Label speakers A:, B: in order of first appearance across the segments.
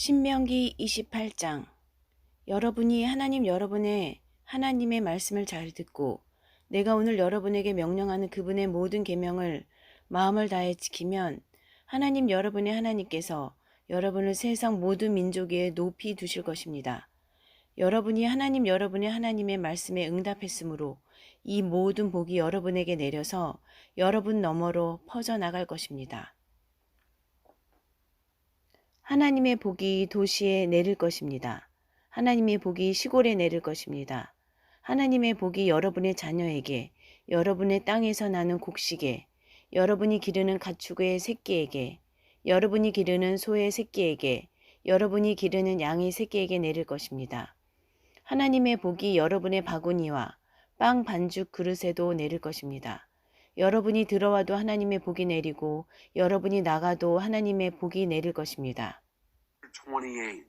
A: 신명기 28장. 여러분이 하나님의 말씀을 잘 듣고 내가 오늘 여러분에게 명령하는 그분의 모든 계명을 마음을 다해 지키면 하나님 여러분의 하나님께서 여러분을 세상 모든 민족 위에 높이 두실 것입니다. 여러분이 여러분의 하나님의 말씀에 응답했으므로 이 모든 복이 여러분에게 내려서 여러분 너머로 퍼져나갈 것입니다. 하나님의 복이 도시에 내릴 것입니다. 하나님의 복이 시골에 내릴 것입니다. 하나님의 복이 여러분의 자녀에게, 여러분의 땅에서 나는 곡식에, 여러분이 기르는 가축의 새끼에게, 여러분이 기르는 소의 새끼에게, 여러분이 기르는 양의 새끼에게 내릴 것입니다. 하나님의 복이 여러분의 바구니와 빵 반죽 그릇에도 내릴 것입니다. 여러분이 들어와도 하나님의 복이 내리고 여러분이 나가도 하나님의 복이 내릴 것입니다.
B: 28.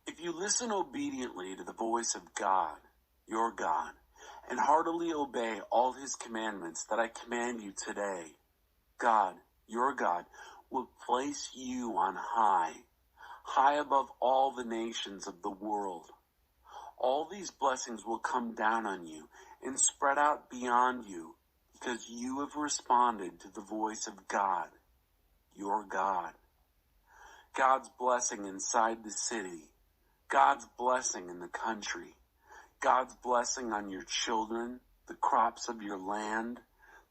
B: If you listen obediently to the voice of God, your God, and heartily obey all his commandments that I command you today, God, your God, will place you on high, high above all the nations of the world. All these blessings will come down on you and spread out beyond you because you have responded to the voice of God, your God. God's blessing inside the city, God's blessing in the country, God's blessing on your children, the crops of your land,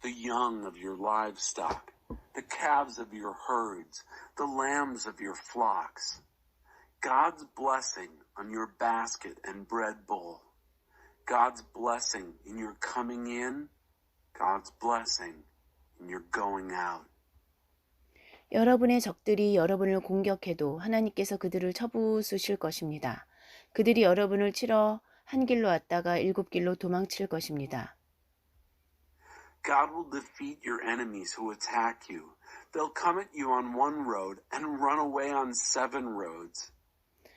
B: the young of your livestock, the calves of your herds, the lambs of your flocks. God's blessing on your basket and bread bowl. God's blessing in your coming in. God's blessing in your going out.
A: 여러분의 적들이 여러분을 공격해도 하나님께서 그들을 쳐부수실 것입니다. 그들이 여러분을 치러 한 길로 왔다가 7길로 도망칠 것입니다.
B: God will defeat your enemies who attack you. They'll come at you on one road and run away on 7 roads.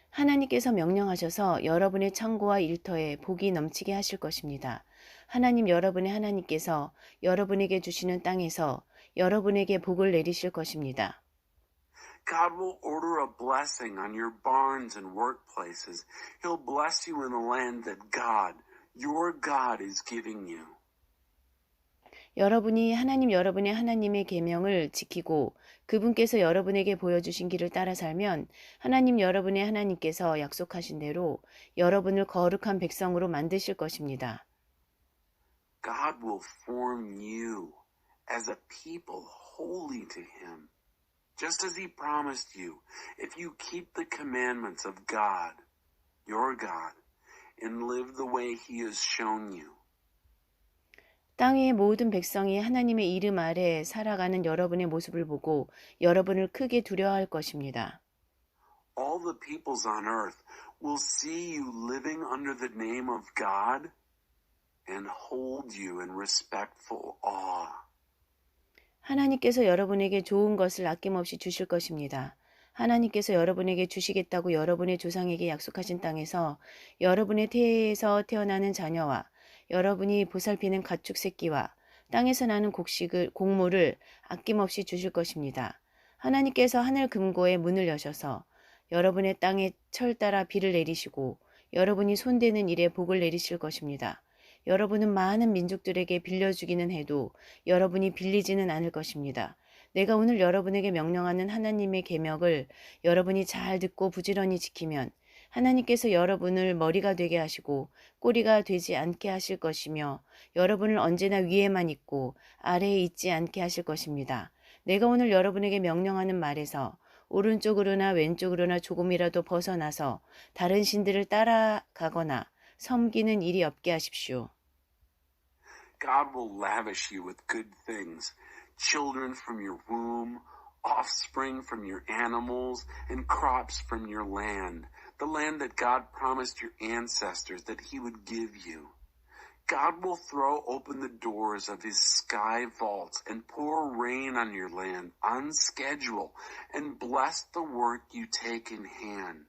A: 하나님께서 명령하셔서 여러분의 창고와 일터에 복이 넘치게 하실 것입니다. 여러분의 하나님께서 여러분에게 주시는 땅에서 여러분에게 복을 내리실 것입니다.
B: God will order a blessing on your barns and workplaces. He'll bless you in the land that God, your God, is giving you.
A: 여러분이 여러분의 하나님의 계명을 지키고 그분께서 여러분에게 보여주신 길을 따라 살면 여러분의 하나님께서 약속하신 대로 여러분을 거룩한 백성으로 만드실 것입니다.
B: God will form you as a people holy to him, just as he promised you, if you keep the commandments of God, your God, and live the way he has shown you.
A: 땅의 모든 백성이 하나님의 이름 아래 살아가는 여러분의 모습을 보고 여러분을 크게 두려워할 것입니다.
B: All the peoples on earth will see you living under the name of God and hold you in respectful awe.
A: 하나님께서 여러분에게 좋은 것을 아낌없이 주실 것입니다. 하나님께서 여러분에게 주시겠다고 여러분의 조상에게 약속하신 땅에서 여러분의 태에서 태어나는 자녀와 여러분이 보살피는 가축 새끼와 땅에서 나는 곡물을 아낌없이 주실 것입니다. 하나님께서 하늘 금고의 문을 여셔서 여러분의 땅에 철 따라 비를 내리시고 여러분이 손대는 일에 복을 내리실 것입니다. 여러분은 많은 민족들에게 빌려주기는 해도 여러분이 빌리지는 않을 것입니다. 내가 오늘 여러분에게 명령하는 하나님의 계명을 여러분이 잘 듣고 부지런히 지키면 하나님께서 여러분을 머리가 되게 하시고 꼬리가 되지 않게 하실 것이며 여러분을 언제나 위에만 있고 아래에 있지 않게 하실 것입니다. 내가 오늘 여러분에게 명령하는 말에서 오른쪽으로나 왼쪽으로나 조금이라도 벗어나서 다른 신들을 따라가거나 섬기는 일이 없게 하십시오.
B: God will lavish you with good things, children from your womb, offspring from your animals, and crops from your land, the land that God promised your ancestors that he would give you. God will throw open the doors of his sky vaults and pour rain on your land on schedule and bless the work you take in hand.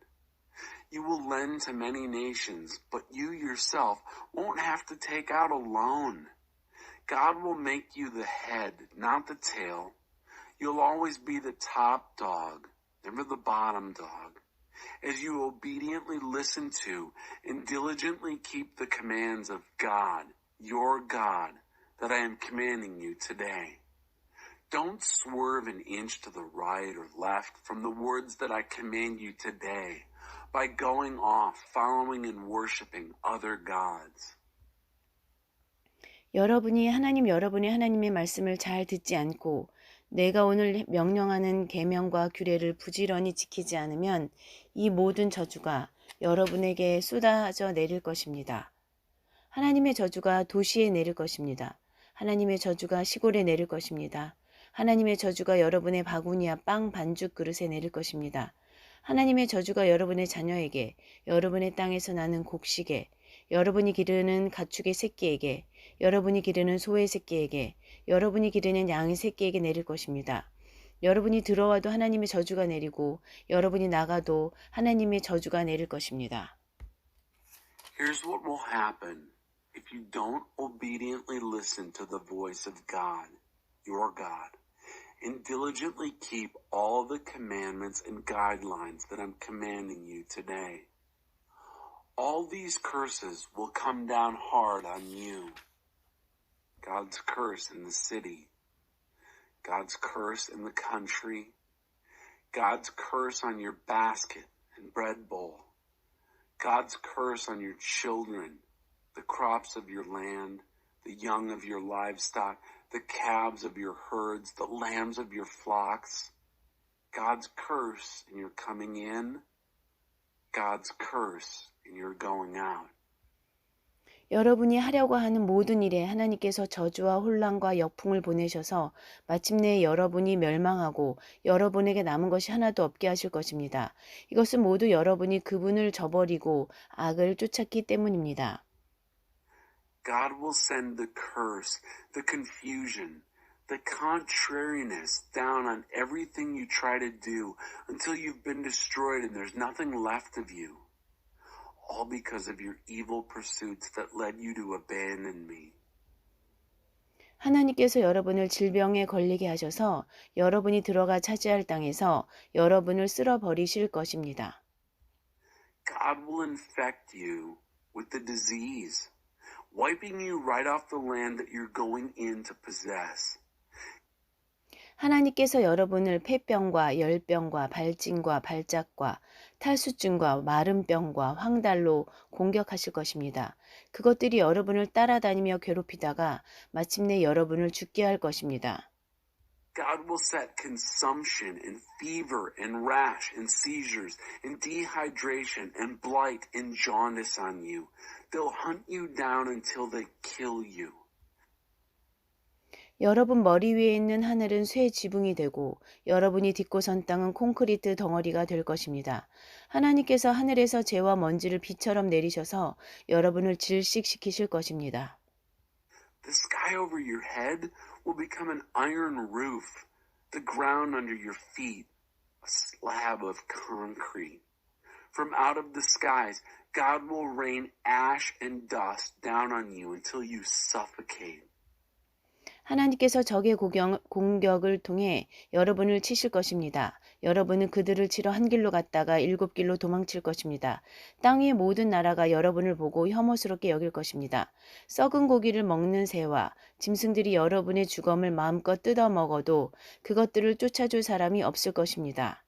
B: You will lend to many nations, but you yourself won't have to take out a loan. God will make you the head, not the tail. You'll always be the top dog, never the bottom dog. As you obediently listen to and diligently keep the commands of God, your God, that I am commanding you today. Don't swerve an inch to the right or left from the words that I command you today by going off, following and worshiping other gods.
A: 여러분이 여러분의 하나님의 말씀을 잘 듣지 않고 내가 오늘 명령하는 계명과 규례를 부지런히 지키지 않으면 이 모든 저주가 여러분에게 쏟아져 내릴 것입니다. 하나님의 저주가 도시에 내릴 것입니다. 하나님의 저주가 시골에 내릴 것입니다. 하나님의 저주가 여러분의 바구니와 빵 반죽 그릇에 내릴 것입니다. 하나님의 저주가 여러분의 자녀에게, 여러분의 땅에서 나는 곡식에, 여러분이 기르는 가축의 새끼에게, 여러분이 기르는 소의 새끼에게, 여러분이 기르는 양의 새끼에게 내릴 것입니다. 여러분이 들어와도 하나님의 저주가 내리고 여러분이 나가도 하나님의 저주가 내릴 것입니다.
B: Here's what will happen if you don't obediently listen to the voice of God, your God, and diligently keep all the commandments and guidelines that I'm commanding you today. All these curses will come down hard on you. God's curse in the city, God's curse in the country, God's curse on your basket and bread bowl, God's curse on your children, the crops of your land, the young of your livestock, the calves of your herds, the lambs of your flocks, God's curse in your coming in, God's curse in your going out.
A: 여러분이 하려고 하는 모든 일에 하나님께서 저주와 혼란과 역풍을 보내셔서 마침내 여러분이 멸망하고 여러분에게 남은 것이 하나도 없게 하실 것입니다. 이것은 모두 여러분이 그분을 저버리고 악을 쫓았기 때문입니다.
B: God will send the curse, the confusion, the contrariness down on everything you try to do until you've been destroyed and there's nothing left of you. All because of your evil pursuits that led you to abandon me.
A: 하나님께서 여러분을 질병에 걸리게 하셔서 여러분이 들어가 차지할 땅에서 여러분을 쓸어버리실 것입니다.
B: God will infect you with the disease, wiping you right off the land that you're going in to possess.
A: 하나님께서 여러분을 폐병과 열병과 발진과 발작과 탈수증과 마른병과 황달로 공격하실 것입니다. 그것들이 여러분을 따라다니며 괴롭히다가 마침내 여러분을 죽게 할 것입니다.
B: God will set consumption and fever and rash and seizures and dehydration and blight and jaundice on you. They'll hunt you down until they kill you.
A: 여러분 머리 위에 있는 하늘은 쇠 지붕이 되고 여러분이 딛고 선 땅은 콘크리트 덩어리가 될 것입니다. 하나님께서 하늘에서 재와 먼지를 비처럼 내리셔서 여러분을 질식시키실 것입니다.
B: The sky over your head will become an iron roof, the ground under your feet, a slab of concrete. From out of the skies, God will rain ash and dust down on you until you suffocate.
A: 하나님께서 적의 공격을 통해 여러분을 치실 것입니다. 여러분은 그들을 치러 한 길로 갔다가 7길로 도망칠 것입니다. 땅 위의 모든 나라가 여러분을 보고 혐오스럽게 여길 것입니다. 썩은 고기를 먹는 새와 짐승들이 여러분의 주검을 마음껏 뜯어 먹어도 그것들을 쫓아줄 사람이 없을 것입니다.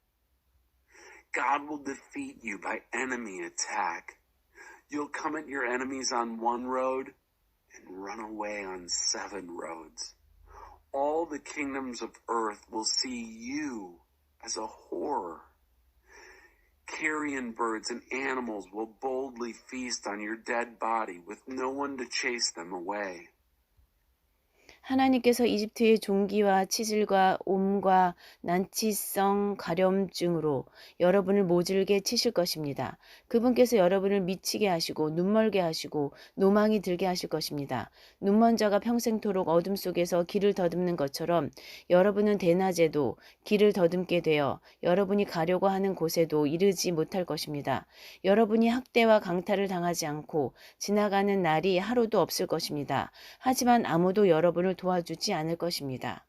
B: God will defeat you by enemy attack. You'll come at your enemies on one road and run away on 7 roads. All the kingdoms of earth will see you as a horror. Carrion birds and animals will boldly feast on your dead body with no one to chase them away.
A: 하나님께서 이집트의 종기와 치질과 옴과 난치성 가렴증으로 여러분을 모질게 치실 것입니다. 그분께서 여러분을 미치게 하시고 눈멀게 하시고 노망이 들게 하실 것입니다. 눈먼 자가 평생토록 어둠 속에서 길을 더듬는 것처럼 여러분은 대낮에도 길을 더듬게 되어 여러분이 가려고 하는 곳에도 이르지 못할 것입니다. 여러분이 학대와 강탈을 당하지 않고 지나가는 날이 하루도 없을 것입니다. 하지만 아무도 여러분을 도와주지 않을 것입니다.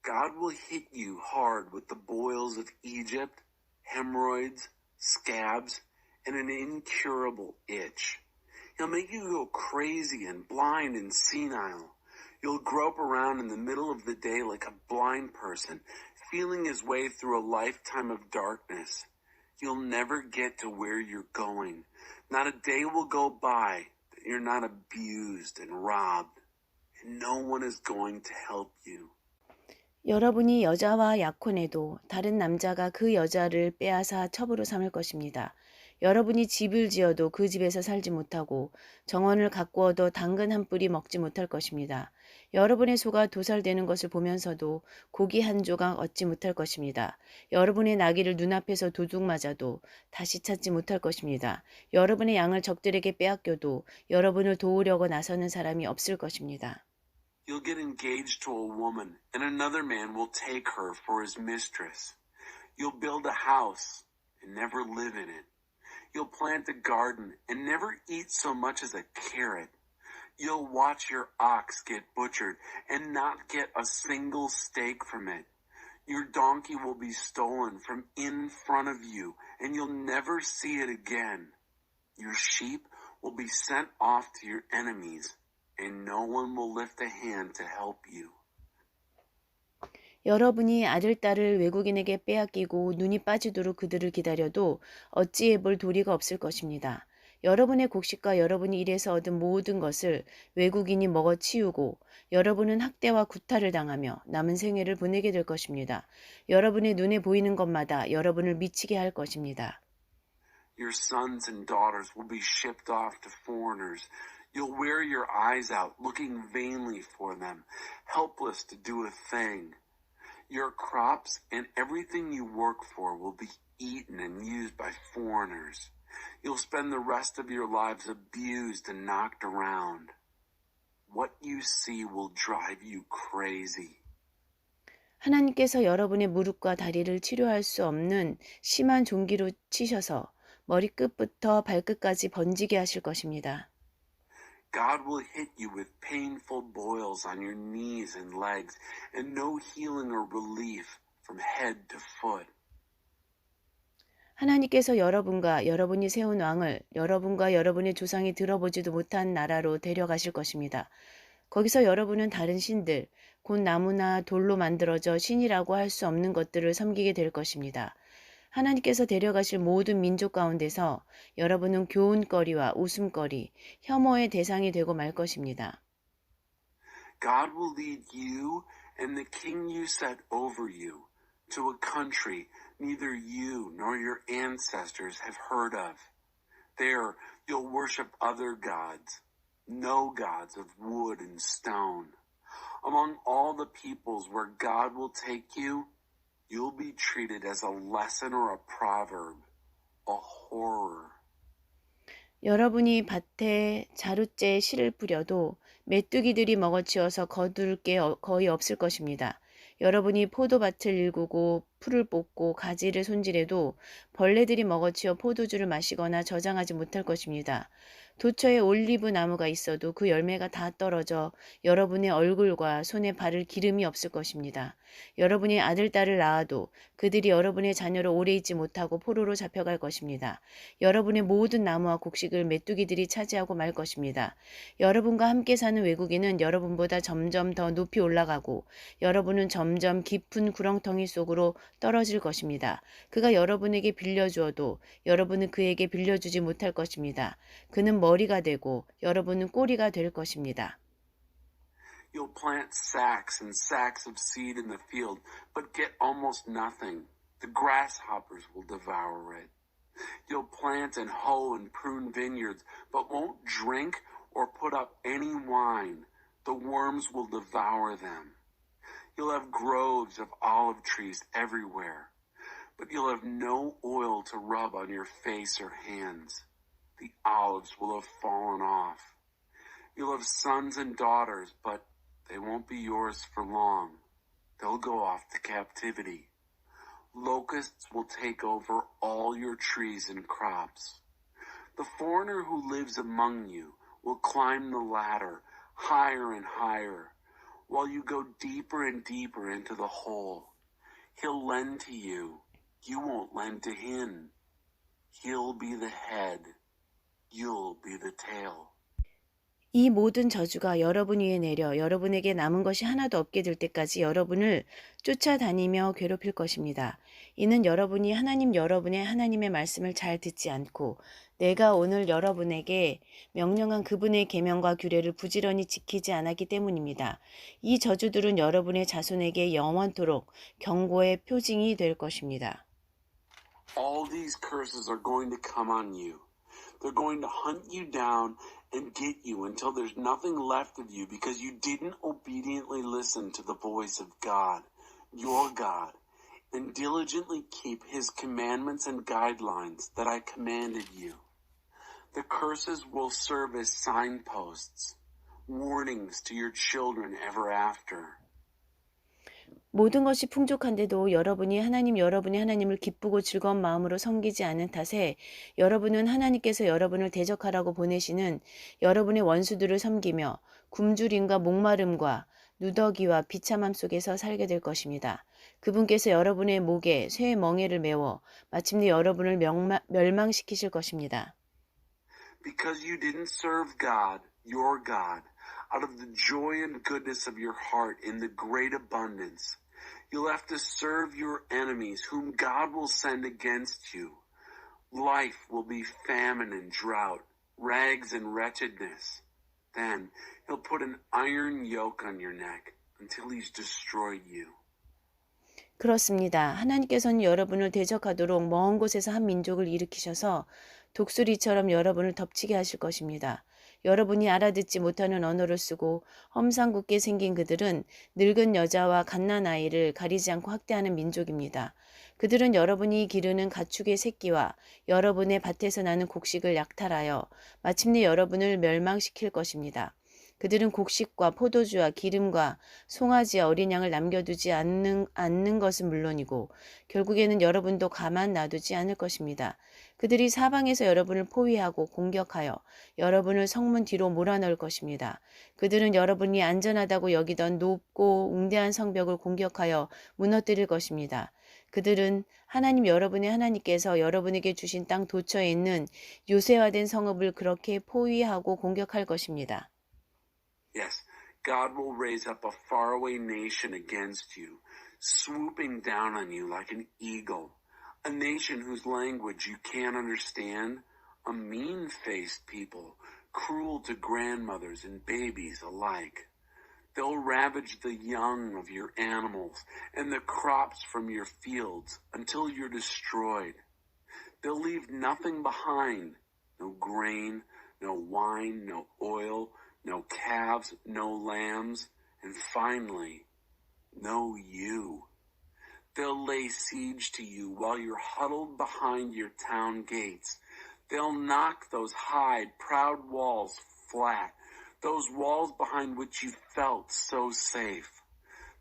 B: God will hit you hard with the boils of Egypt, hemorrhoids, scabs, and an incurable itch. He'll make you go crazy and blind and senile. You'll grope around in the middle of the day like a blind person, feeling his way through a lifetime of darkness. You'll never get to where you're going. Not a day will go by that you're not abused and robbed, and no one is going to help you.
A: 여러분이 여자와 약혼해도 다른 남자가 그 여자를 빼앗아 첩으로 삼을 것입니다. 여러분이 집을 지어도 그 집에서 살지 못하고 정원을 가꾸어도 당근 한 뿌리 먹지 못할 것입니다. 여러분의 소가 도살되는 것을 보면서도 고기 한 조각 얻지 못할 것입니다. 여러분의 나귀를 눈앞에서 도둑 맞아도 다시 찾지 못할 것입니다. 여러분의 양을 적들에게 빼앗겨도 여러분을 도우려고 나서는 사람이 없을 것입니다.
B: You'll get engaged to a woman, and another man will take her for his mistress. You'll build a house and never live in it. You'll plant a garden and never eat so much as a carrot. You'll watch your ox get butchered and not get a single steak from it. Your donkey will be stolen from in front of you, and you'll never see it again. Your sheep will be sent off to your enemies, and no one will lift a hand to help you.
A: 여러분이 아들, 딸을 외국인에게 빼앗기고 눈이 빠지도록 그들을 기다려도 어찌해 볼 도리가 없을 것입니다. 여러분의 곡식과 여러분이 일해서 얻은 모든 것을 외국인이 먹어치우고 여러분은 학대와 구타를 당하며 남은 생애를 보내게 될 것입니다. 여러분의 눈에 보이는 것마다 여러분을 미치게 할 것입니다.
B: Your sons and daughters will be shipped off to foreigners. You'll wear your eyes out, looking vainly for them, helpless to do a thing. Your crops and everything you work for will be eaten and used by foreigners. You'll spend the rest of your lives abused and knocked around. What you see will drive you crazy.
A: 하나님께서 여러분의 무릎과 다리를 치료할 수 없는 심한 종기로 치셔서 머리끝부터 발끝까지 번지게 하실 것입니다.
B: God will hit you with painful boils on your knees and legs, and no healing or relief from head to foot.
A: 하나님께서 여러분과 여러분이 세운 왕을 여러분과 여러분의 조상이 들어보지도 못한 나라로 데려가실 것입니다. 거기서 여러분은 다른 신들, 곧 나무나 돌로 만들어져 신이라고 할 수 없는 것들을 섬기게 될 것입니다. 하나님께서 데려가실 모든 민족 가운데서 여러분은 교훈거리와 웃음거리, 혐오의 대상이 되고 말 것입니다.
B: God will lead you and the king you set over you to a country neither you nor your ancestors have heard of. There you'll worship other gods, no gods of wood and stone. Among all the peoples where God will take you, you'll be treated as a lesson or a proverb, a horror.
A: 여러분이 밭에 자루째에 씨를 뿌려도 메뚜기들이 먹어치워서 거둘 게 거의 없을 것입니다. 여러분이 포도밭을 일구고 풀을 뽑고 가지를 손질해도 벌레들이 먹어치워 포도주를 마시거나 저장하지 못할 것입니다. 도처에 올리브 나무가 있어도 그 열매가 다 떨어져 여러분의 얼굴과 손에 바를 기름이 없을 것입니다. 여러분이 아들, 딸을 낳아도 그들이 여러분의 자녀로 오래 있지 못하고 포로로 잡혀갈 것입니다. 여러분의 모든 나무와 곡식을 메뚜기들이 차지하고 말 것입니다. 여러분과 함께 사는 외국인은 여러분보다 점점 더 높이 올라가고 여러분은 점점 깊은 구렁텅이 속으로 떨어질 것입니다. 그가 여러분에게 빌려주어도 여러분은 그에게 빌려주지 못할 것입니다. 그는 머리가 되고 여러분은 꼬리가 될 것입니다.
B: You'll plant sacks and sacks of seed in the field, but get almost nothing. The grasshoppers will devour it. You'll plant and hoe and prune vineyards, but won't drink or put up any wine. The worms will devour them. You'll have groves of olive trees everywhere, but you'll have no oil to rub on your face or hands. The olives will have fallen off. You'll have sons and daughters, but they won't be yours for long. They'll go off to captivity. Locusts will take over all your trees and crops. The foreigner who lives among you will climb the ladder higher and higher. while you go deeper and deeper into the hole. He'll lend to you. You won't lend to him. He'll be the head. You'll be the tail.
A: 이 모든 저주가 여러분 위에 내려 여러분에게 남은 것이 하나도 없게 될 때까지 여러분을 쫓아다니며 괴롭힐 것입니다. 이는 여러분이 여러분의 하나님의 말씀을 잘 듣지 않고 내가 오늘 여러분에게 명령한 그분의 계명과 규례를 부지런히 지키지 않았기 때문입니다. 이 저주들은 여러분의 자손에게 영원토록 경고의 표징이 될 것입니다.
B: All these curses are going to come on you. They're going to hunt you down and get you until there's nothing left of you because you didn't obediently listen to the voice of God, your God, and diligently keep his commandments and guidelines that I commanded you. The curses will serve as signposts, warnings to your children ever after.
A: 모든 것이 풍족한데도 여러분이 여러분의 하나님을 기쁘고 즐거운 마음으로 섬기지 않은 탓에 여러분은 하나님께서 여러분을 대적하라고 보내시는 여러분의 원수들을 섬기며 굶주림과 목마름과 누더기와 비참함 속에서 살게 될 것입니다. 그분께서 여러분의 목에 쇠의 멍에를 메워 마침내 여러분을 멸망시키실 것입니다.
B: Because you didn't serve God, your God, out of the joy and goodness of your heart in the great abundance, you'll have to serve your enemies whom God will send against you. Life will be famine and drought, rags and wretchedness. Then he'll put an iron yoke on your neck until he's destroyed you.
A: 그렇습니다. 하나님께서는 여러분을 대적하도록 먼 곳에서 한 민족을 일으키셔서 독수리처럼 여러분을 덮치게 하실 것입니다. 여러분이 알아듣지 못하는 언어를 쓰고 험상궂게 생긴 그들은 늙은 여자와 갓난아이를 가리지 않고 학대하는 민족입니다. 그들은 여러분이 기르는 가축의 새끼와 여러분의 밭에서 나는 곡식을 약탈하여 마침내 여러분을 멸망시킬 것입니다. 그들은 곡식과 포도주와 기름과 송아지와 어린 양을 남겨두지 않는 것은 물론이고 결국에는 여러분도 가만 놔두지 않을 것입니다. 그들이 사방에서 여러분을 포위하고 공격하여 여러분을 성문 뒤로 몰아넣을 것입니다. 그들은 여러분이 안전하다고 여기던 높고 웅대한 성벽을 공격하여 무너뜨릴 것입니다. 그들은 여러분의 하나님께서 여러분에게 주신 땅 도처에 있는 요새화된 성읍을 그렇게 포위하고 공격할 것입니다.
B: Yes, God will raise up a faraway nation against you, swooping down on you like an eagle, a nation whose language you can't understand, a mean-faced people, cruel to grandmothers and babies alike. They'll ravage the young of your animals and the crops from your fields until you're destroyed. They'll leave nothing behind, no grain, no wine, no oil, no calves, no lambs, and finally, no you. They'll lay siege to you while you're huddled behind your town gates. They'll knock those high, proud walls flat, those walls behind which you felt so safe.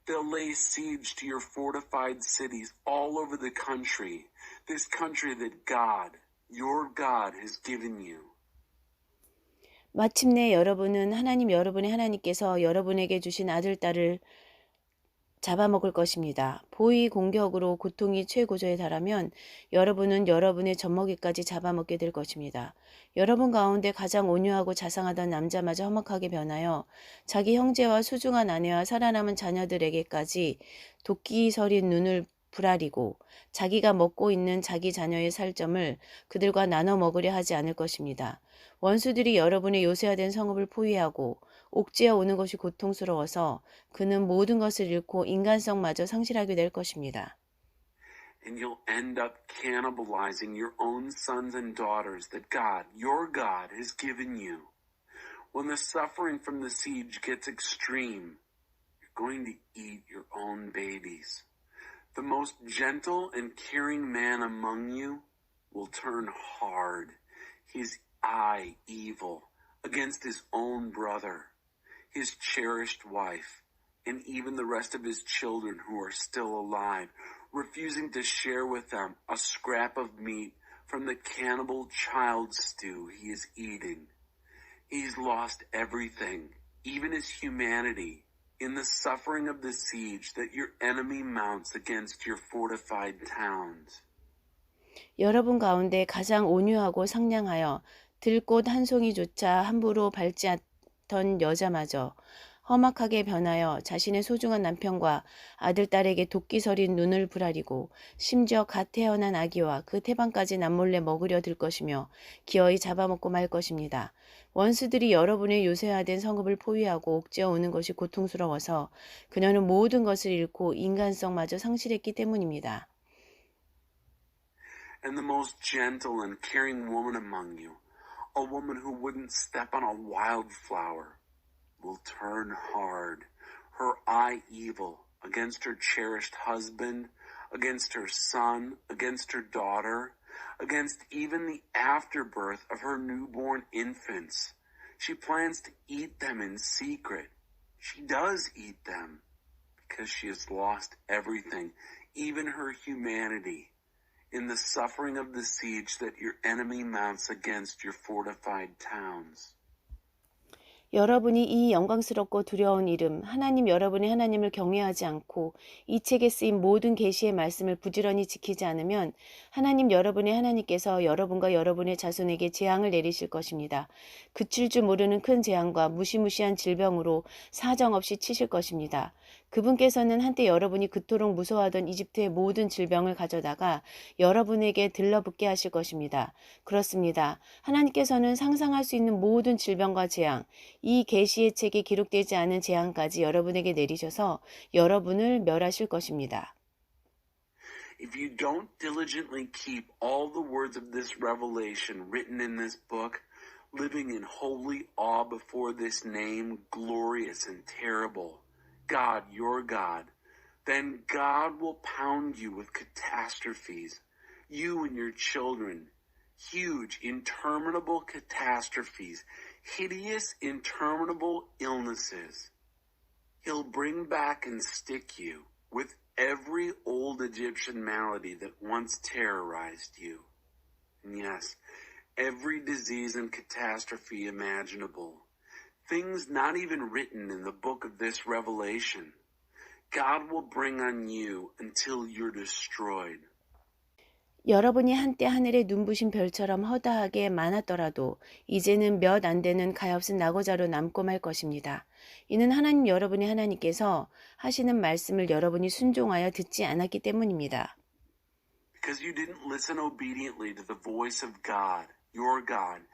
B: They'll lay siege to your fortified cities all over the country, this country that God, your God, has given you.
A: 마침내 여러분은 여러분의 하나님께서 여러분에게 주신 아들, 딸을 잡아먹을 것입니다. 포위 공격으로 고통이 최고조에 달하면 여러분은 여러분의 젖먹이까지 잡아먹게 될 것입니다. 여러분 가운데 가장 온유하고 자상하던 남자마저 험악하게 변하여 자기 형제와 소중한 아내와 살아남은 자녀들에게까지 도끼 서린 눈을 부라리고 자기가 먹고 있는 자기 자녀의 살점을 그들과 나눠 먹으려 하지 않을 것입니다. 원수들이 여러분의 요새화된 성읍을 포위하고 옥죄어 오는 것이 고통스러워서 그는 모든 것을 잃고 인간성마저 상실하게 될 것입니다.
B: And you'll end up cannibalizing your own sons and daughters that God, your God, has given you. When the suffering from the siege gets extreme, you're going to eat your own babies. The most gentle and caring man among you will turn hard, his eye evil, against his own brother, his cherished wife, and even the rest of his children who are still alive, refusing to share with them a scrap of meat from the cannibal child stew he is eating. He's lost everything, even his humanity, in the suffering of the siege that your enemy mounts against your fortified towns.
A: 여러분 가운데 가장 온유하고 상냥하여 들꽃 한 송이조차 함부로 밟지 않던 여자마저 험악하게 변하여 자신의 소중한 남편과 아들, 딸에게 도끼 서린 눈을 부라리고 심지어 갓 태어난 아기와 그 태반까지 남몰래 먹으려 들 것이며 기어이 잡아먹고 말 것입니다. 원수들이 여러분의 요새화된 성읍을 포위하고 옥죄어 오는 것이 고통스러워서 그녀는 모든 것을 잃고 인간성마저 상실했기 때문입니다.
B: And the most gentle and caring woman among you, a woman who wouldn't step on a wildflower, will turn hard, her eye evil against her cherished husband, against her son, against her daughter, against even the afterbirth of her newborn infants. She plans to eat them in secret. She does eat them because she has lost everything, even her humanity, in the suffering of the siege that your enemy mounts against your fortified towns.
A: 여러분이 이 영광스럽고 두려운 이름 하나님 여러분의 하나님을 경외하지 않고 이 책에 쓰인 모든 계시의 말씀을 부지런히 지키지 않으면 하나님 여러분의 하나님께서 여러분과 여러분의 자손에게 재앙을 내리실 것입니다. 그칠 줄 모르는 큰 재앙과 무시무시한 질병으로 사정없이 치실 것입니다. 그분께서는 한때 여러분이 그토록 무서워하던 이집트의 모든 질병을 가져다가 여러분에게 들러붙게 하실 것입니다. 그렇습니다. 하나님께서는 상상할 수 있는 모든 질병과 재앙, 이 계시의 책에 기록되지 않은 재앙까지 여러분에게 내리셔서 여러분을 멸하실 것입니다.
B: If you don't diligently keep all the words of this revelation written in this book, living in holy awe before this name, glorious and terrible, God, your God, then God will pound you with catastrophes, you and your children, huge, interminable catastrophes, hideous, interminable illnesses. He'll bring back and stick you with every old Egyptian malady that once terrorized you. And yes, every disease and catastrophe imaginable. Things not even written in the book of this revelation. God will bring on you until you're destroyed.
A: 여러분이 한때 하늘의 눈부신 별처럼 허다하게 많았더라도 이제는 몇 안 되는 가엾은 낙오자로 남고 말 것입니다. 이는 하나님 여러분의 하나님께서 하시는 말씀을 여러분이 순종하여 듣지 않았기 때문입니다.
B: Because you didn't listen obediently to the voice of God, your God,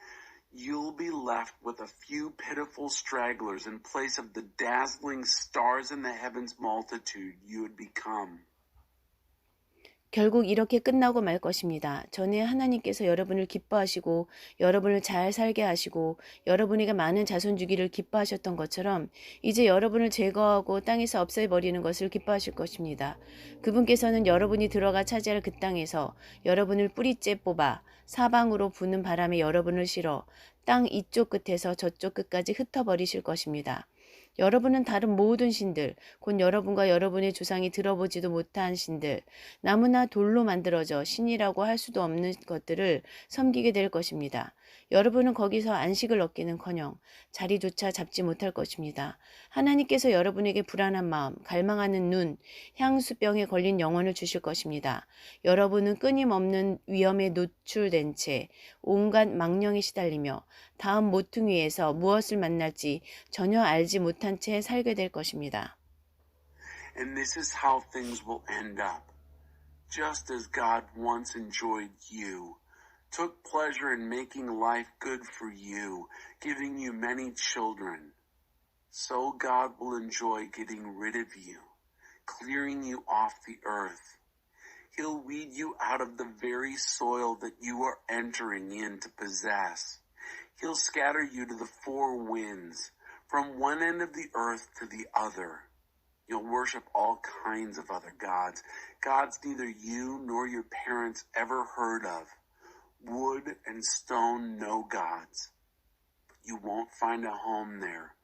B: you'll be left with a few pitiful stragglers in place of the dazzling stars in the heavens multitude you had become.
A: 결국 이렇게 끝나고 말 것입니다. 전에 하나님께서 여러분을 기뻐하시고 여러분을 잘 살게 하시고 여러분에게 많은 자손 주기를 기뻐하셨던 것처럼 이제 여러분을 제거하고 땅에서 없애버리는 것을 기뻐하실 것입니다. 그분께서는 여러분이 들어가 차지할 그 땅에서 여러분을 뿌리째 뽑아 사방으로 부는 바람에 여러분을 실어 땅 이쪽 끝에서 저쪽 끝까지 흩어버리실 것입니다. 여러분은 다른 모든 신들, 곧 여러분과 여러분의 조상이 들어보지도 못한 신들, 나무나 돌로 만들어져 신이라고 할 수도 없는 것들을 섬기게 될 것입니다. 여러분은 거기서 안식을 얻기는커녕 자리조차 잡지 못할 것입니다. 하나님께서 여러분에게 불안한 마음, 갈망하는 눈, 향수병에 걸린 영혼을 주실 것입니다. 여러분은 끊임없는 위험에 노출된 채 온갖 망령에 시달리며 다음 모퉁이에서 무엇을 만날지 전혀 알지 못한 채 살게 될 것입니다.
B: And this is how things will end up. Just as God once enjoyed you, took pleasure in making life good for you, giving you many children, so God will enjoy getting rid of you, clearing you off the earth. He'll weed you out of the very soil that you are entering in to possess. He'll scatter you to the four winds, from one end of the earth to the other. You'll worship all kinds of other gods, gods neither you nor your parents ever heard of. Wood and stone, no gods. But you won't find a home there.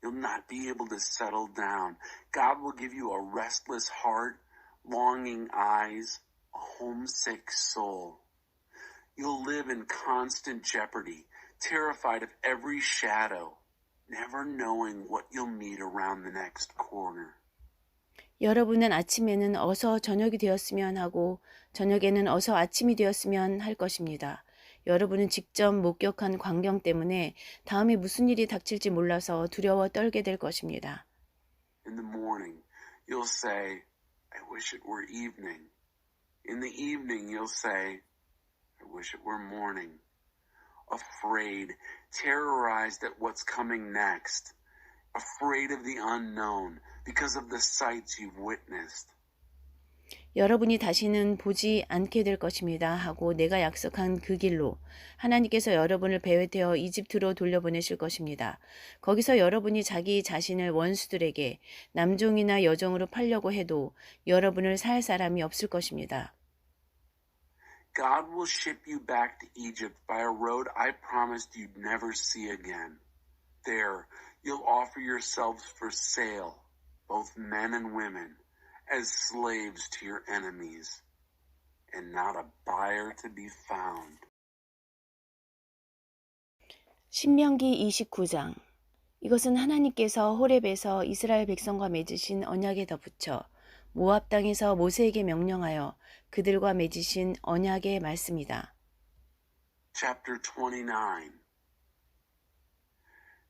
B: You'll not be able to settle down. God will give you a restless heart, longing eyes, a homesick soul. You'll live in constant jeopardy, terrified of every shadow. never knowing what you'll meet around the next corner.
A: 여러분은 아침에는 어서 저녁이 되었으면 하고 저녁에는 어서 아침이 되었으면 할 것입니다. 여러분은 직접 목격한 광경 때문에 다음에 무슨 일이 닥칠지 몰라서 두려워 떨게 될 것입니다.
B: In the morning, you'll say, I wish it were evening. In the evening, you'll say, I wish it were morning. Afraid, terrorized at what's coming next. Afraid of the unknown because of the sights you've witnessed.
A: 여러분이 다시는 보지 않게 될 것입니다 하고 내가 약속한 그 길로 하나님께서 여러분을 배회되어 이집트로 돌려보내실 것입니다. 거기서 여러분이 자기 자신을 원수들에게 남종이나 여종으로 팔려고 해도 여러분을 살 사람이 없을 것입니다.
B: God will ship you back to Egypt by a road I promised you'd never see again. There, you'll offer yourselves for sale, both men and women, as slaves to your enemies, and not a buyer to be found.
A: 신명기 29장. 이것은 하나님께서 호렙에서 이스라엘 백성과 맺으신 언약에 덧붙여 모압 땅에서 모세에게 명령하여 그들과 맺으신 언약의 말씀이다.
B: Chapter 29.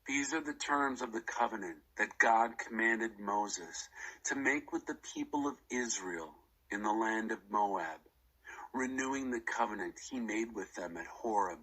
B: These are the terms of the covenant that God commanded Moses to make with the people of Israel in the land of Moab, renewing the covenant he made with them at Horeb.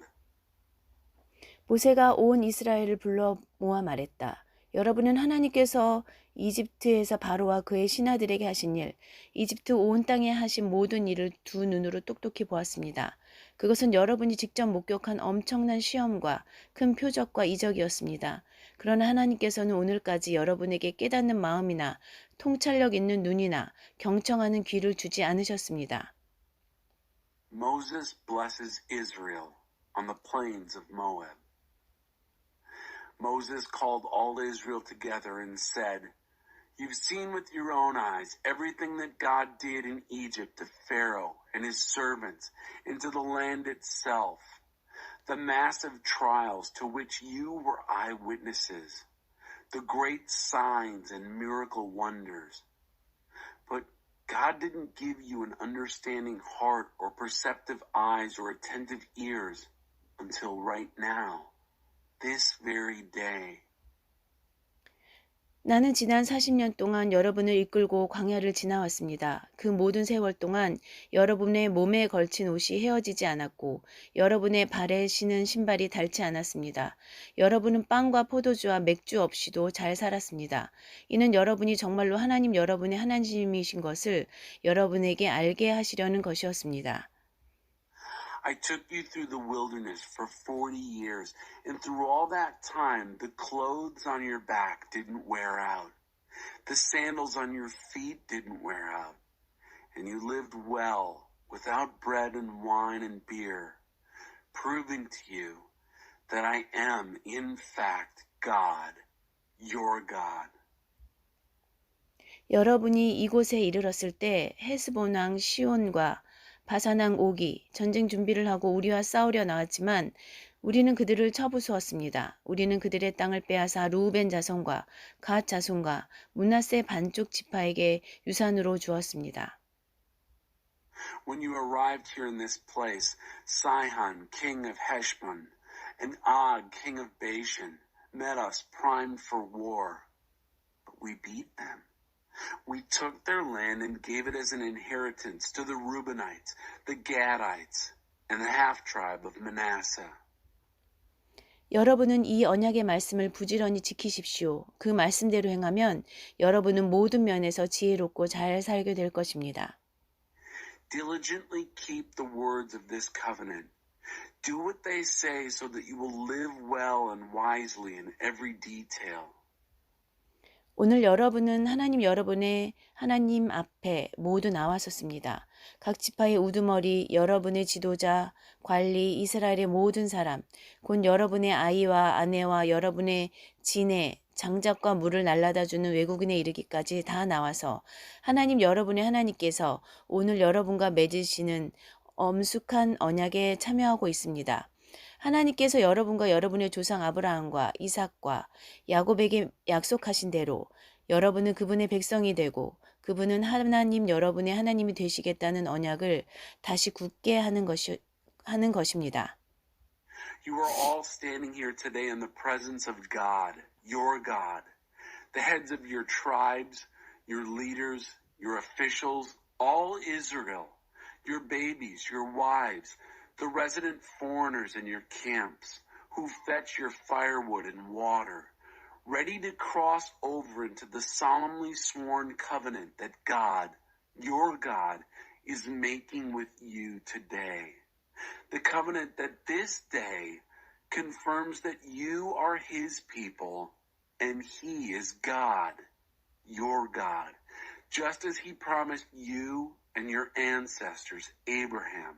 A: 모세가 온 이스라엘을 불러 모아 말했다. 여러분은 하나님께서 이집트에서 바로와 그의 신하들에게 하신 일, 이집트 온 땅에 하신 모든 일을 두 눈으로 똑똑히 보았습니다. 그것은 여러분이 직접 목격한 엄청난 시험과 큰 표적과 이적이었습니다. 그러나 하나님께서는 오늘까지 여러분에게 깨닫는 마음이나 통찰력 있는 눈이나 경청하는 귀를 주지 않으셨습니다.
B: Moses blesses Israel on the plains of Moab. Moses called all Israel together and said, You've seen with your own eyes everything that God did in Egypt to Pharaoh and his servants, and to the land itself, the massive trials to which you were eyewitnesses, the great signs and miracle wonders. But God didn't give you an understanding heart or perceptive eyes or attentive ears until right now, this very day.
A: 나는 지난 40년 동안 여러분을 이끌고 광야를 지나왔습니다. 그 모든 세월 동안 여러분의 몸에 걸친 옷이 헤어지지 않았고 여러분의 발에 신은 신발이 닳지 않았습니다. 여러분은 빵과 포도주와 맥주 없이도 잘 살았습니다. 이는 여러분이 정말로 하나님 여러분의 하나님이신 것을 여러분에게 알게 하시려는 것이었습니다.
B: I took you through the wilderness for 40 years, and through all that time, the clothes on your back didn't wear out. The sandals on your feet didn't wear out. And you lived well, without bread and wine and beer, proving to you that I am, in fact, God, your God.
A: 여러분이 이곳에 이르렀을 때 헤스본 왕 시온과 바산 왕 오기 전쟁 준비를 하고 우리와 싸우려 나왔지만 우리는 그들을 쳐부수었습니다. 우리는 그들의 땅을 빼앗아 루벤 자손과 갓 자손과 므낫세 반쪽 지파에게 유산으로 주었습니다.
B: When you arrived here in this place, Sihon, king of Heshbon, and Og, king of Bashan, met us primed for war. But we beat them. We took their land and gave it as an inheritance to the Reubenites, the Gadites, and the half-tribe of Manasseh.
A: 여러분은 이 언약의 말씀을 부지런히 지키십시오. 그 말씀대로 행하면 여러분은 모든 면에서 지혜롭고 잘 살게 될 것입니다.
B: Diligently keep the words of this covenant. Do what they say so that you will live well and wisely in every detail.
A: 오늘 여러분은 하나님 여러분의 하나님 앞에 모두 나와섰습니다. 각 지파의 우두머리, 여러분의 지도자, 관리, 이스라엘의 모든 사람, 곧 여러분의 아이와 아내와 여러분의 지네, 장작과 물을 날라다주는 외국인에 이르기까지 다 나와서 하나님 여러분의 하나님께서 오늘 여러분과 맺으시는 엄숙한 언약에 참여하고 있습니다. 하나님께서 여러분과 여러분의 조상 아브라함과 이삭과 야곱에게 약속하신 대로 여러분은 그분의 백성이 되고 그분은 하나님 여러분의 하나님이 되시겠다는 언약을 다시 굳게 하는 것입니다.
B: You are all standing here today in the presence of God, your God, the heads of your tribes, your leaders, your officials, all Israel, your babies, your wives, the resident foreigners in your camps who fetch your firewood and water, ready to cross over into the solemnly sworn covenant that God, your God, is making with you today. The covenant that this day confirms that you are his people and he is God, your God, just as he promised you and your ancestors, Abraham,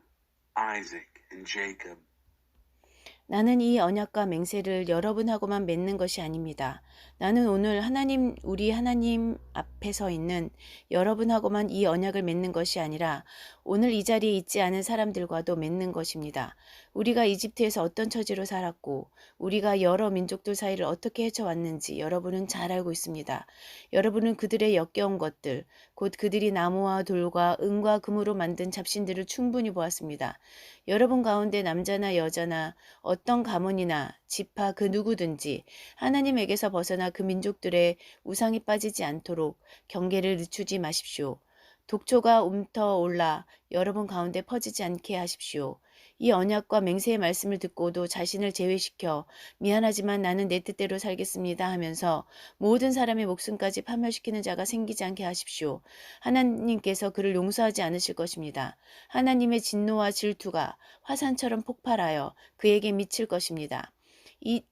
B: Isaac, and Jacob.
A: 나는 이 언약과 맹세를 여러분하고만 맺는 것이 아닙니다. 나는 오늘 우리 하나님 앞에 서 있는 여러분하고만 이 언약을 맺는 것이 아니라 오늘 이 자리에 있지 않은 사람들과도 맺는 것입니다. 우리가 이집트에서 어떤 처지로 살았고 우리가 여러 민족들 사이를 어떻게 헤쳐왔는지 여러분은 잘 알고 있습니다. 여러분은 그들의 역겨운 것들, 곧 그들이 나무와 돌과 은과 금으로 만든 잡신들을 충분히 보았습니다. 여러분 가운데 남자나 여자나 어떤 가문이나 지파 그 누구든지 하나님에게서 벗어나 그 민족들의 우상이 빠지지 않도록 경계를 늦추지 마십시오. 독초가 움터 올라 여러분 가운데 퍼지지 않게 하십시오. 이 언약과 맹세의 말씀을 듣고도 자신을 제외시켜 미안하지만 나는 내 뜻대로 살겠습니다 하면서 모든 사람의 목숨까지 파멸시키는 자가 생기지 않게 하십시오. 하나님께서 그를 용서하지 않으실 것입니다. 하나님의 진노와 질투가 화산처럼 폭발하여 그에게 미칠 것입니다. 이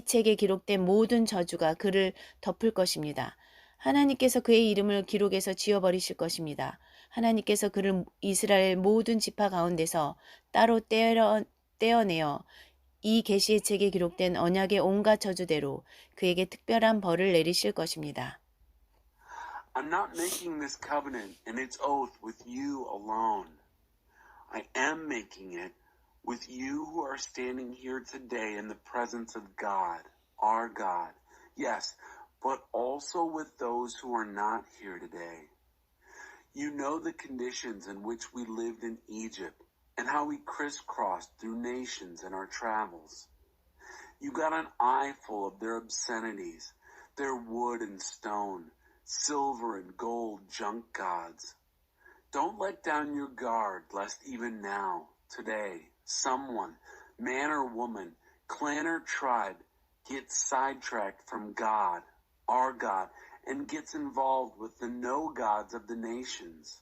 A: 책에 기록된 모든 저주가 그를 덮을 것입니다. 하나님께서 그의 이름을 기록에서 지워버리실 것입니다. 하나님께서 그를 이스라엘 모든 지파 가운데서 따로 떼어내어 이 계시의 책에 기록된 언약의 온갖 저주대로 그에게 특별한 벌을 내리실 것입니다.
B: I'm not making this covenant and its oath with you alone. I am making it with you who are standing here today in the presence of God, our God. Yes, but also with those who are not here today. You know the conditions in which we lived in Egypt and how we crisscrossed through nations in our travels. You got an eyeful of their obscenities, their wood and stone, silver and gold junk gods. Don't let down your guard, lest even now, today, someone, man or woman, clan or tribe, gets sidetracked from God, our God, and gets involved with the no gods of the nations.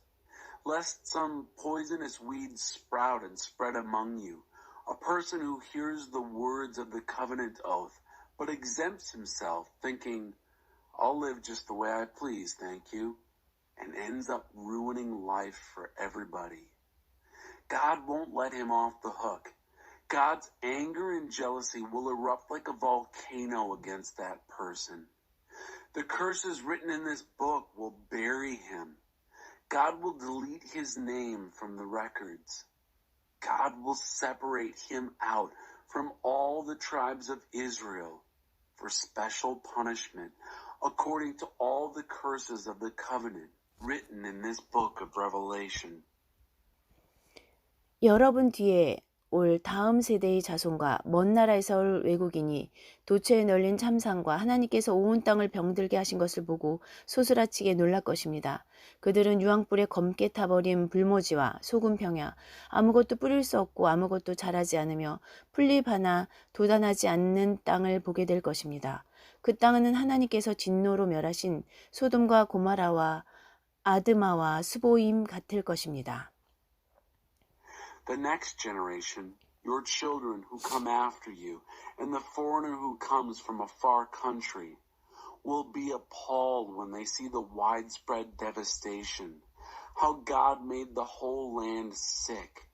B: Lest some poisonous weed sprout and spread among you, a person who hears the words of the covenant oath, but exempts himself, thinking, I'll live just the way I please, thank you, and ends up ruining life for everybody. God won't let him off the hook. God's anger and jealousy will erupt like a volcano against that person. The curses written in this book will bury him. God will delete his name from the records. God will separate him out from all the tribes of Israel for special punishment, according to all the curses of the covenant written in this book of Revelation.
A: 여러분 뒤에 올 다음 세대의 자손과 먼 나라에서 올 외국인이 도처에 널린 참상과 하나님께서 온 땅을 병들게 하신 것을 보고 소스라치게 놀랄 것입니다. 그들은 유황불에 검게 타버린 불모지와 소금평야, 아무것도 뿌릴 수 없고 아무것도 자라지 않으며 풀잎 하나 돋아나지 않는 땅을 보게 될 것입니다. 그 땅은 하나님께서 진노로 멸하신 소돔과 고모라와 아드마와 스보임 같을 것입니다.
B: The next generation, your children who come after you, and the foreigner who comes from a far country, will be appalled when they see the widespread devastation, how God made the whole land sick.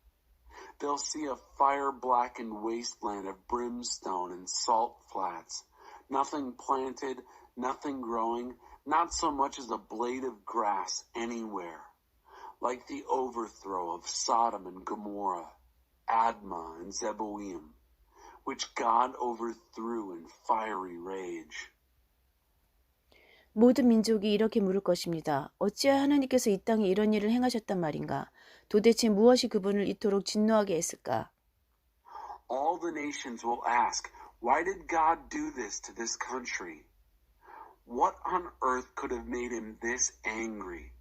B: They'll see a fire-blackened wasteland of brimstone and salt flats, nothing planted, nothing growing, not so much as a blade of grass anywhere. Like the overthrow of Sodom and Gomorrah, Admah and Zeboim. which God overthrew in fiery rage.
A: 모든 민족이 이렇게 물을 것입니다. 어찌하여 하나님께서 이 땅에 이런 일을 행하셨단 말인가? 도대체 무엇이 그분을 이토록 진노하게 했을까?
B: All the nations will ask, why did God do this to this country? What on earth could have made him this angry?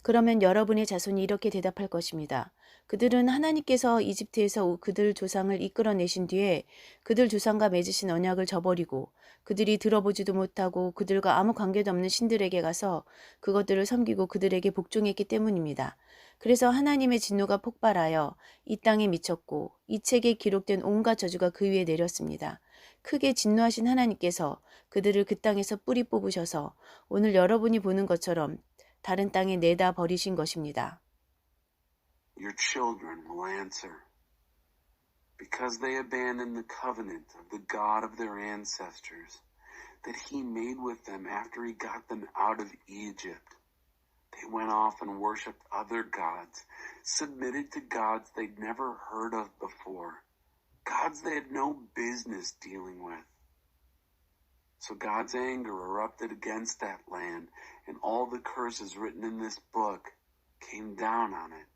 A: 그러면 여러분의 자손이 이렇게 대답할 것입니다. 그들은 하나님께서 이집트에서 그들 조상을 이끌어내신 뒤에 그들 조상과 맺으신 언약을 저버리고 그들이 들어보지도 못하고 그들과 아무 관계도 없는 신들에게 가서 그것들을 섬기고 그들에게 복종했기 때문입니다. 그래서 하나님의 진노가 폭발하여 이 땅에 미쳤고 이 책에 기록된 온갖 저주가 그 위에 내렸습니다. 크게 진노하신 하나님께서 그들을 그 땅에서 뿌리 뽑으셔서 오늘 여러분이 보는 것처럼 다른 땅에 내다 버리신 것입니다.
B: Your children will answer, because they abandoned the covenant of the God of their ancestors that he made with them after he got them out of Egypt. They went off and worshipped other gods, submitted to gods they'd never heard of before, gods they had no business dealing with. So God's anger erupted against that land, and all the curses written in this book came down on it.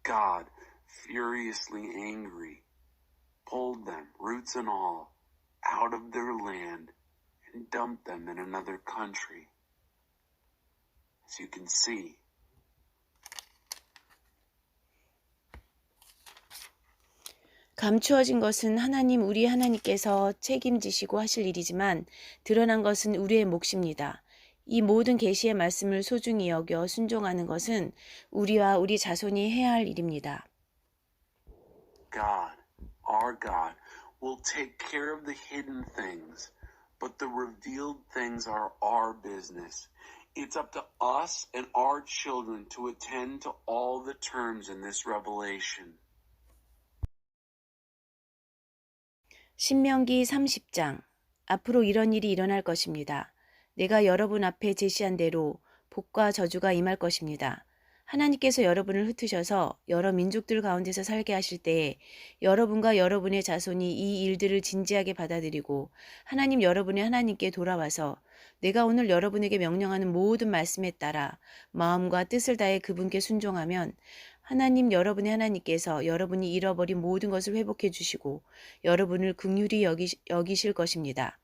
B: God, furiously angry, pulled them, roots and all, out of their land and dumped them in another country. As you can see,
A: 감추어진 것은 하나님 우리 하나님께서 책임지시고 하실 일이지만 드러난 것은 우리의 몫입니다. 이 모든 계시의 말씀을 소중히 여겨 순종하는 것은 우리와 우리 자손이 해야 할 일입니다.
B: God, our God, will take care of the hidden things, but the revealed things are our business. It's up to us and our children to attend to all the terms in this revelation.
A: 신명기 30장. 앞으로 이런 일이 일어날 것입니다. 내가 여러분 앞에 제시한 대로 복과 저주가 임할 것입니다. 하나님께서 여러분을 흩으셔서 여러 민족들 가운데서 살게 하실 때에 여러분과 여러분의 자손이 이 일들을 진지하게 받아들이고 하나님 여러분의 하나님께 돌아와서 내가 오늘 여러분에게 명령하는 모든 말씀에 따라 마음과 뜻을 다해 그분께 순종하면 하나님 여러분의 하나님께서 여러분이 잃어버린 모든 것을 회복해 주시고 여러분을 긍휼히 여기실 것입니다.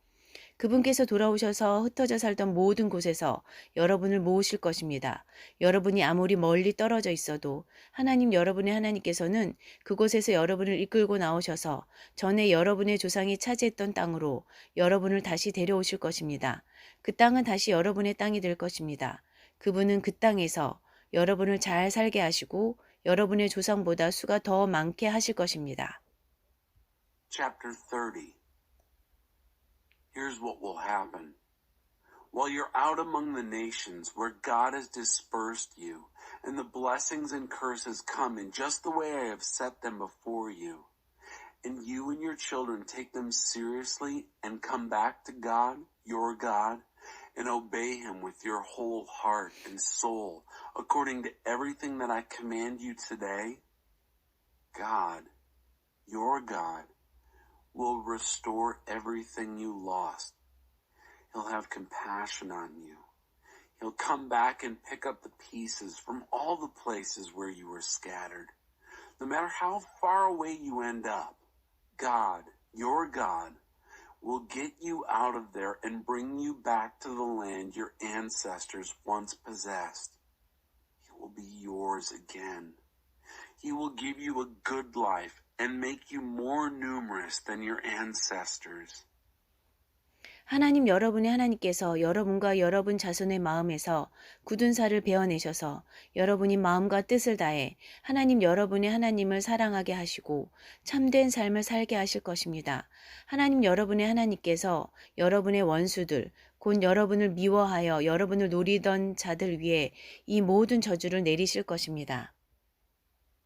A: 그분께서 돌아오셔서 흩어져 살던 모든 곳에서 여러분을 모으실 것입니다. 여러분이 아무리 멀리 떨어져 있어도 하나님 여러분의 하나님께서는 그곳에서 여러분을 이끌고 나오셔서 전에 여러분의 조상이 차지했던 땅으로 여러분을 다시 데려오실 것입니다. 그 땅은 다시 여러분의 땅이 될 것입니다. 그분은 그 땅에서 여러분을 잘 살게 하시고 여러분의 조상보다 수가 더 많게 하실 것입니다.
B: Chapter 30. Here's what will happen. While you're out among the nations where God has dispersed you, and the blessings and curses come in just the way I have set them before you, and you and your children take them seriously and come back to God, your God, and obey him with your whole heart and soul, according to everything that I command you today, God, your God, will restore everything you lost. He'll have compassion on you. He'll come back and pick up the pieces from all the places where you were scattered. No matter how far away you end up, God, your God, will get you out of there and bring you back to the land your ancestors once possessed. It will be yours again. He will give you a good life and make you more numerous than your ancestors.
A: 하나님 여러분의 하나님께서 여러분과 여러분 자손의 마음에서 굳은 살을 베어내셔서 여러분이 마음과 뜻을 다해 하나님 여러분의 하나님을 사랑하게 하시고 참된 삶을 살게 하실 것입니다. 하나님 여러분의 하나님께서 여러분의 원수들, 곧 여러분을 미워하여 여러분을 노리던 자들 위에 이 모든 저주를 내리실 것입니다.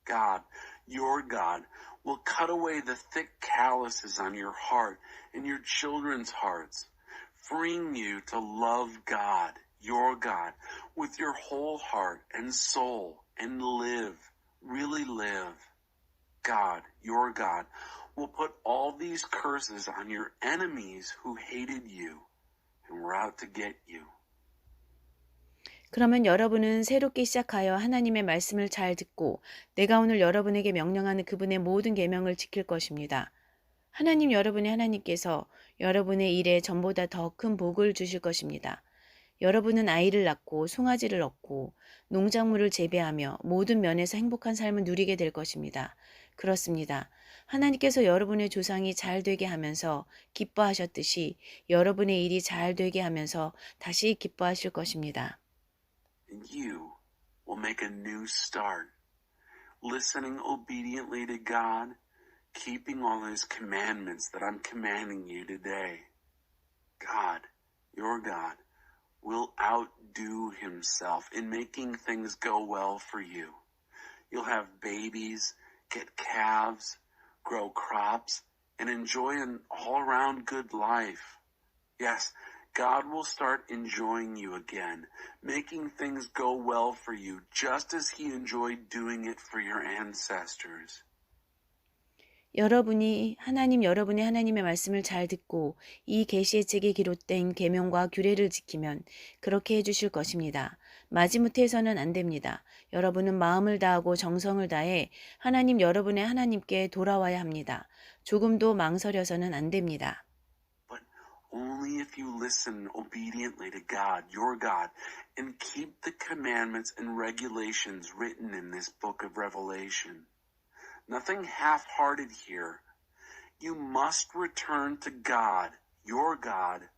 B: God, your God, will cut away the thick calluses on your heart and your children's hearts, freeing you to love God, your God, with your whole heart and soul and live, really live. God, your God, will put all these curses on your enemies who hated you and were out to get you.
A: 그러면 여러분은 새롭게 시작하여 하나님의 말씀을 잘 듣고 내가 오늘 여러분에게 명령하는 그분의 모든 계명을 지킬 것입니다. 하나님 여러분의 하나님께서 여러분의 일에 전보다 더 큰 복을 주실 것입니다. 여러분은 아이를 낳고 송아지를 얻고 농작물을 재배하며 모든 면에서 행복한 삶을 누리게 될 것입니다. 그렇습니다. 하나님께서 여러분의 조상이 잘 되게 하면서 기뻐하셨듯이 여러분의 일이 잘 되게 하면서 다시 기뻐하실 것입니다.
B: And you will make a new start, listening obediently to God, keeping all his commandments that I'm commanding you today. God, your God, will outdo himself in making things go well for you. You'll have babies, get calves, grow crops, and enjoy an all-around good life. Yes, God will start enjoying you again, making things go well for you, just as he enjoyed doing it for your ancestors.
A: 여러분이 여러분의 하나님의 말씀을 잘 듣고 이 계시의 책에 기록된 계명과 규례를 지키면 그렇게 해주실 것입니다. 마지못해서는 안 됩니다. 여러분은 마음을 다하고 정성을 다해 하나님 여러분의 하나님께 돌아와야 합니다. 조금도 망설여서는 안 됩니다.
B: But only if you listen obediently to God, your God, and keep the commandments and regulations written in this book of Revelation. Nothing half-hearted here. You must return to God, your God,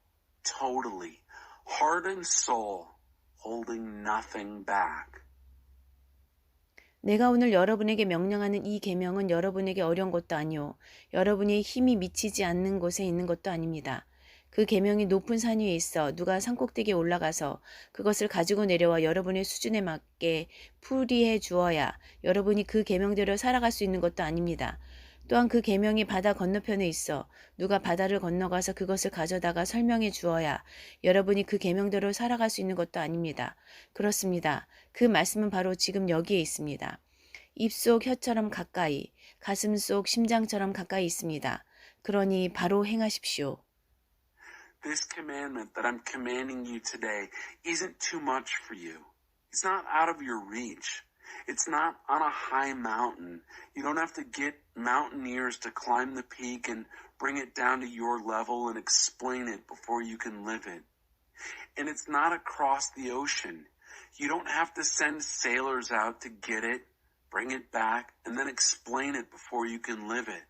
B: totally, heart and soul, holding nothing back.
A: 내가 오늘 여러분에게 명령하는 이 계명은 여러분에게 어려운 것도 아니요. 여러분이 힘이 미치지 않는 곳에 있는 것도 아닙니다. 그 계명이 높은 산 위에 있어 누가 산꼭대기에 올라가서 그것을 가지고 내려와 여러분의 수준에 맞게 풀이해 주어야 여러분이 그 계명대로 살아갈 수 있는 것도 아닙니다. 또한 그 계명이 바다 건너편에 있어 누가 바다를 건너가서 그것을 가져다가 설명해 주어야 여러분이 그 계명대로 살아갈 수 있는 것도 아닙니다. 그렇습니다. 그 말씀은 바로 지금 여기에 있습니다. 입속 혀처럼 가까이, 가슴 속 심장처럼 가까이 있습니다. 그러니 바로 행하십시오.
B: This commandment that I'm commanding you today isn't too much for you. It's not out of your reach. It's not on a high mountain. You don't have to get mountaineers to climb the peak and bring it down to your level and explain it before you can live it. And it's not across the ocean. You don't have to send sailors out to get it, bring it back, and then explain it before you can live it.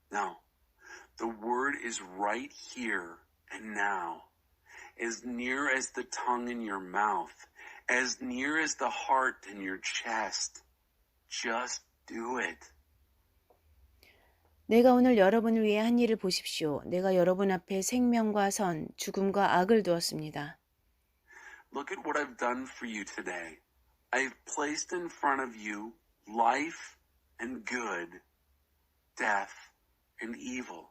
B: No. The word is right here and now, as near as the tongue in your mouth, as near as the heart in your chest. Just do it.
A: 내가 오늘 여러분을 위해 한 일을 보십시오. 내가 여러분 앞에 생명과 선, 죽음과 악을 두었습니다.
B: Look at what I've done for you today. I've placed in front of you life and good, death and evil.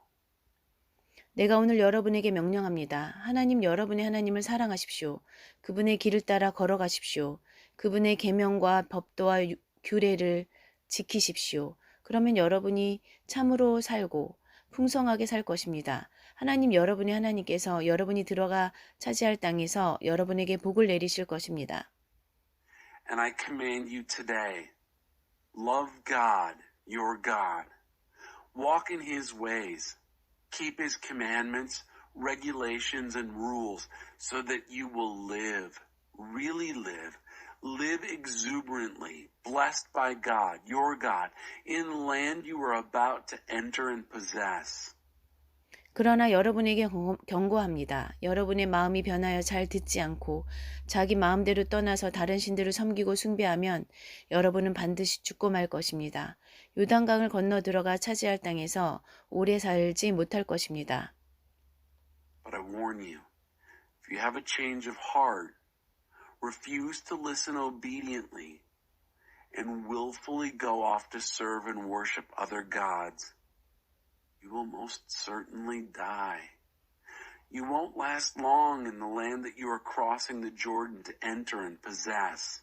A: 내가 오늘 여러분에게 명령합니다. 하나님 여러분의 하나님을 사랑하십시오. 그분의 길을 따라 걸어가십시오. 그분의 계명과 법도와 규례를 지키십시오. 그러면 여러분이 참으로 살고 풍성하게 살 것입니다. 하나님 여러분의 하나님께서 여러분이 들어가 차지할 땅에서 여러분에게 복을 내리실 것입니다.
B: And I command you today, love God, your God. Walk in his ways. Keep his commandments, regulations, and rules so that you will live, really live exuberantly, blessed by God, your God, in land you are about to enter and possess.
A: 그러나 여러분에게 경고합니다. 여러분의 마음이 변하여 잘 듣지 않고 자기 마음대로 떠나서 다른 신들을 섬기고 숭배하면 여러분은 반드시 죽고 말 것입니다. 요단강을 건너 들어가 차지할 땅에서 오래 살지 못할 것입니다.
B: But I warn you, if you have a change of heart, refuse to listen obediently, and willfully go off to serve and worship other gods, you will most certainly die. You won't last long in the land that you are crossing the Jordan to enter and possess.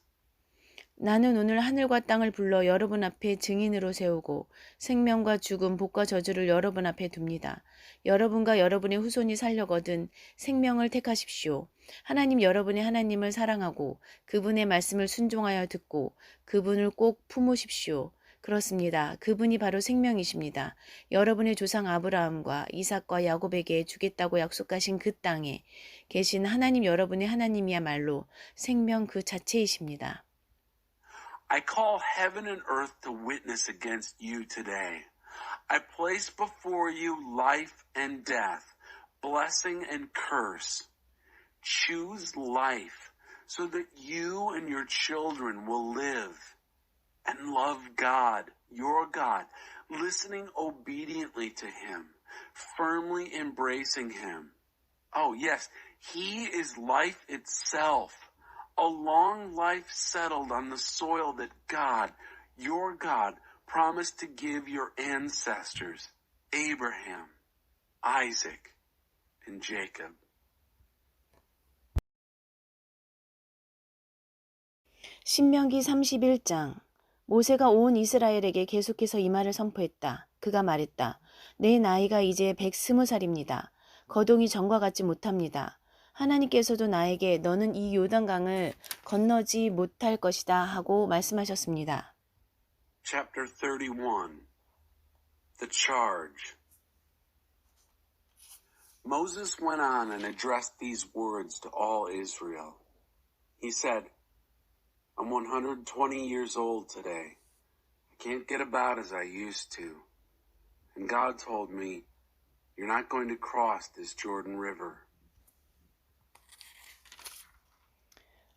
A: 나는 오늘 하늘과 땅을 불러 여러분 앞에 증인으로 세우고 생명과 죽음, 복과 저주를 여러분 앞에 둡니다. 여러분과 여러분의 후손이 살려거든 생명을 택하십시오. 하나님 여러분의 하나님을 사랑하고 그분의 말씀을 순종하여 듣고 그분을 꼭 품으십시오. 그렇습니다. 그분이 바로 생명이십니다. 여러분의 조상 아브라함과 이삭과 야곱에게 주겠다고 약속하신 그 땅에 계신 하나님 여러분의 하나님이야말로 생명 그 자체이십니다.
B: I call heaven and earth to witness against you today. I place before you life and death, blessing and curse. Choose life so that you and your children will live and love God, your God, listening obediently to Him, firmly embracing Him. Oh yes, He is life itself. A long life settled on the soil that God, your God, promised to give your ancestors, Abraham, Isaac, and Jacob.
A: 신명기 31장. 모세가 온 이스라엘에게 계속해서 이 말을 선포했다. 그가 말했다. 내 나이가 이제 120살입니다. 거동이 전과 같지 못합니다. 하나님께서도 나에게 너는 이 요단강을 건너지 못할 것이다 하고 말씀하셨습니다.
B: Chapter 31. The Charge. Moses went on and addressed these words to all Israel. He said, I'm 120 years old today. I can't get about as I used to. And God told me, you're not going to cross this Jordan River.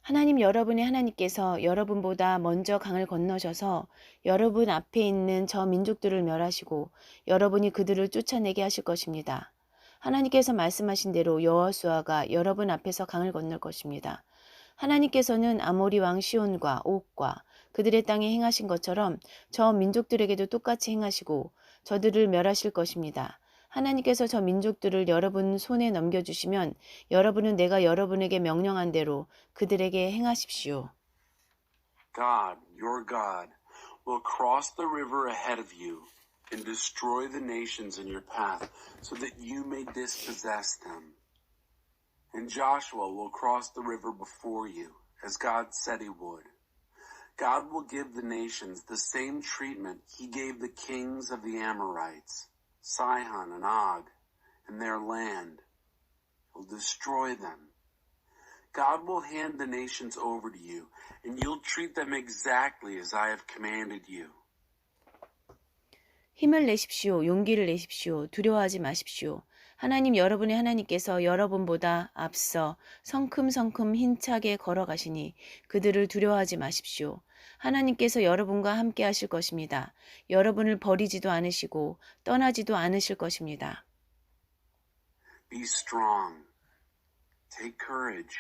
A: 하나님 여러분의 하나님께서 여러분보다 먼저 강을 건너셔서 여러분 앞에 있는 저 민족들을 멸하시고 여러분이 그들을 쫓아내게 하실 것입니다. 하나님께서 말씀하신 대로 여호수아가 여러분 앞에서 강을 건널 것입니다. 하나님께서는 아모리 왕 시온과 옥과 그들의 땅에 행하신 것처럼 저 민족들에게도 똑같이 행하시고 저들을 멸하실 것입니다. 하나님께서 저 민족들을 여러분 손에 넘겨주시면 여러분은 내가 여러분에게 명령한 대로 그들에게 행하십시오.
B: God, your God, will cross the river ahead of you and destroy the nations in your path so that you may dispossess them. And Joshua will cross the river before you, as God said he would. God will give the nations the same treatment he gave the kings of the Amorites, Sihon and Og, and their land. He'll destroy them. God will hand the nations over to you, and you'll treat them exactly as I have commanded you.
A: 힘을 내십시오. 용기를 내십시오. 두려워하지 마십시오. 하나님 여러분의 하나님께서 여러분보다 앞서 성큼성큼 힘차게 걸어가시니 그들을 두려워하지 마십시오. 하나님께서 여러분과 함께 하실 것입니다. 여러분을 버리지도 않으시고 떠나지도 않으실 것입니다.
B: Be strong. Take courage.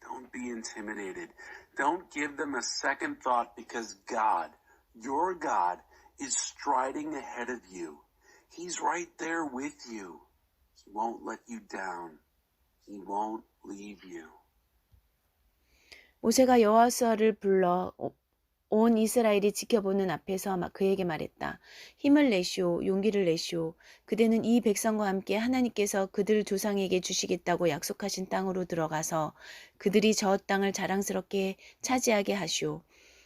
B: Don't be intimidated. Don't give them a second thought because God, your God, is striding ahead of you. He's right there with you. He won't let you down. He won't leave you.
A: 모세가 여호수아를 불러 온 이스라엘이 지켜보는 앞에서 그에게 말했다. 힘을 내시오, 용기를 내시오. 그대는 이 백성과 함께 하나님께서 그들 조상에게 주시겠다고 약속하신 땅으로 들어가서 그들이 저 땅을 자랑스럽게 차지하게 하시오.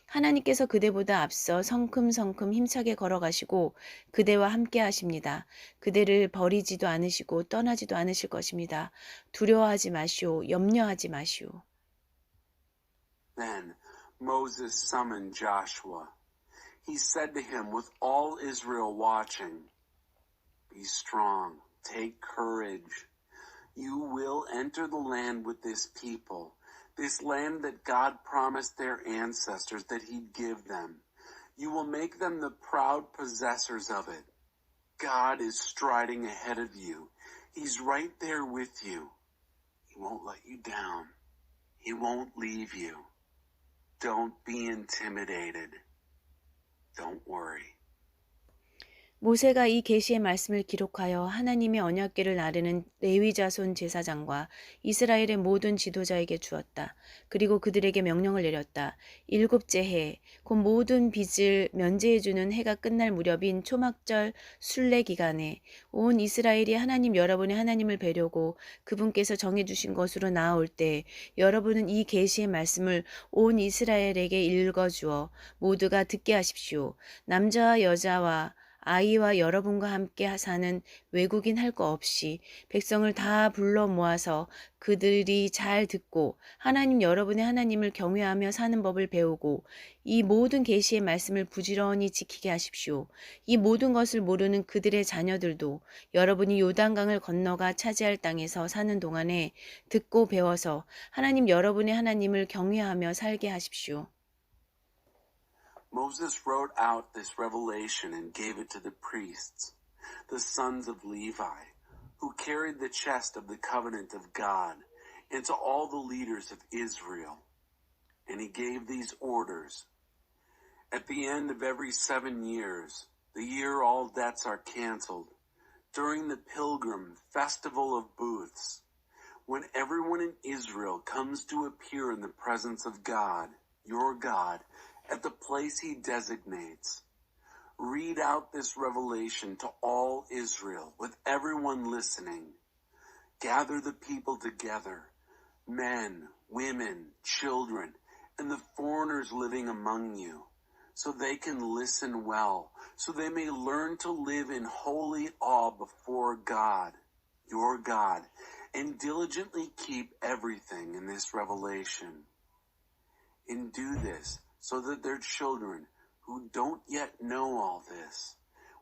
A: 하나님께서 그대보다 앞서 성큼성큼 힘차게 걸어가시고 그대와 함께 하십니다. 그대를 버리지도 않으시고 떠나지도 않으실 것입니다. 두려워하지 마시오. 염려하지 마시오.
B: Then Moses summoned Joshua. He said to him with all Israel watching, Be strong, take courage. You will enter the land with this people, this land that God promised their ancestors that he'd give them. You will make them the proud possessors of it. God is striding ahead of you. He's right there with you. He won't let you down. He won't leave you. Don't be intimidated. Don't worry.
A: 모세가 이 계시의 말씀을 기록하여 하나님의 언약궤를 나르는 레위 자손 제사장과 이스라엘의 모든 지도자에게 주었다. 그리고 그들에게 명령을 내렸다. 일곱째 해, 곧 모든 빚을 면제해주는 해가 끝날 무렵인 초막절 순례 기간에 온 이스라엘이 하나님 여러분의 하나님을 뵈려고 그분께서 정해주신 것으로 나아올 때 여러분은 이 계시의 말씀을 온 이스라엘에게 읽어주어 모두가 듣게 하십시오. 남자와 여자와 아이와 여러분과 함께 사는 외국인 할 거 없이 백성을 다 불러 모아서 그들이 잘 듣고 하나님 여러분의 하나님을 경외하며 사는 법을 배우고 이 모든 계시의 말씀을 부지런히 지키게 하십시오. 이 모든 것을 모르는 그들의 자녀들도 여러분이 요단강을 건너가 차지할 땅에서 사는 동안에 듣고 배워서 하나님 여러분의 하나님을 경외하며 살게 하십시오.
B: Moses wrote out this revelation and gave it to the priests, the sons of Levi, who carried the chest of the covenant of God, and to all the leaders of Israel. And he gave these orders. At the end of every 7 years, the year all debts are canceled, during the pilgrim festival of booths, when everyone in Israel comes to appear in the presence of God, your God, at the place he designates. Read out this revelation to all Israel, with everyone listening. Gather the people together, men, women, children, and the foreigners living among you, so they can listen well, so they may learn to live in holy awe before God, your God, and diligently keep everything in this revelation. And do this so that their children, who don't yet know all this,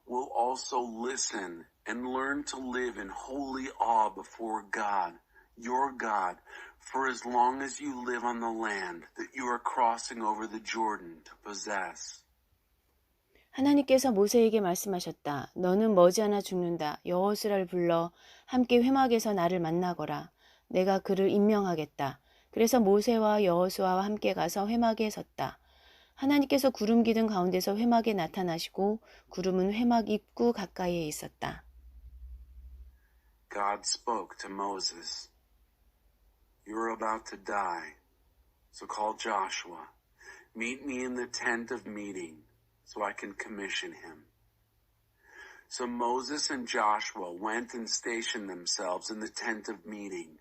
B: will also listen and learn to live in holy awe before God, your God, for as long as you live on the land that you are crossing over the Jordan to possess.
A: 하나님께서 모세에게 말씀하셨다. 너는 머지않아 죽는다. 여호수아를 불러 함께 회막에서 나를 만나거라. 내가 그를 임명하겠다. 그래서 모세와 여호수아와 함께 가서 회막에 섰다. 하나님께서 구름 기둥 가운데서 회막에 나타나시고 구름은 회막 입구 가까이에 있었다.
B: God spoke to Moses. You are about to die, so call Joshua. Meet me in the tent of meeting, so I can commission him. So Moses and Joshua went and stationed themselves in the tent of meeting.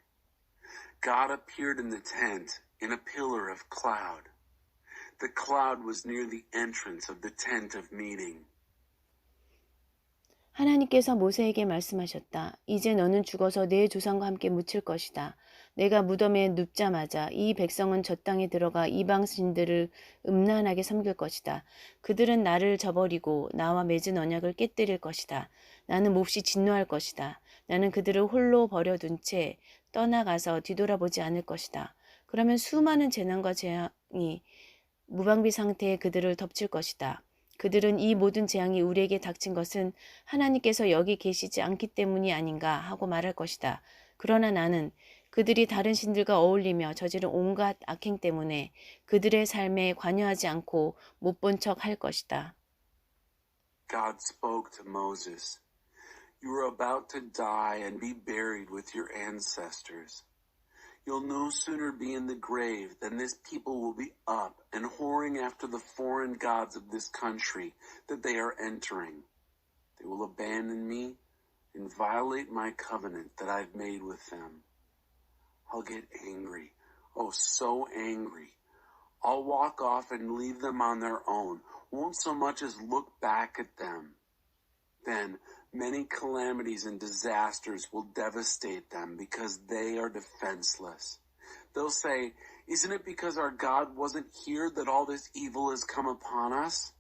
B: God appeared in the tent in a pillar of cloud. The cloud was near the entrance of the tent of meeting.
A: 하나님께서 모세에게 말씀하셨다. 이제 너는 죽어서 내 조상과 함께 묻힐 것이다. 내가 무덤에 눕자마자 이 백성은 저 땅에 들어가 이방 신들을 음란하게 섬길 것이다. 그들은 나를 저버리고 나와 맺은 언약을 깨뜨릴 것이다. 나는 몹시 진노할 것이다. 나는 그들을 홀로 버려둔 채 떠나가서 뒤돌아보지 않을 것이다. 그러면 수많은 재난과 재앙이 무방비 상태에 그들을 덮칠 것이다. 그들은 이 모든 재앙이 우리에게 닥친 것은 하나님께서 여기 계시지 않기 때문이 아닌가 하고 말할 것이다. 그러나 나는 그들이 다른 신들과 어울리며 저지른 온갖 악행 때문에 그들의 삶에 관여하지 않고 못 본 척 할 것이다.
B: God spoke to Moses. You are about to die and be buried with your ancestors. You'll no sooner be in the grave than this people will be up and whoring after the foreign gods of this country that they are entering. They will abandon me and violate my covenant that I've made with them. I'll get angry, oh so angry. I'll walk off and leave them on their own, won't so much as look back at them. Then many calamities and disasters will devastate them because they are defenseless. They'll say, isn't it because our God wasn't here that all this evil has come upon us?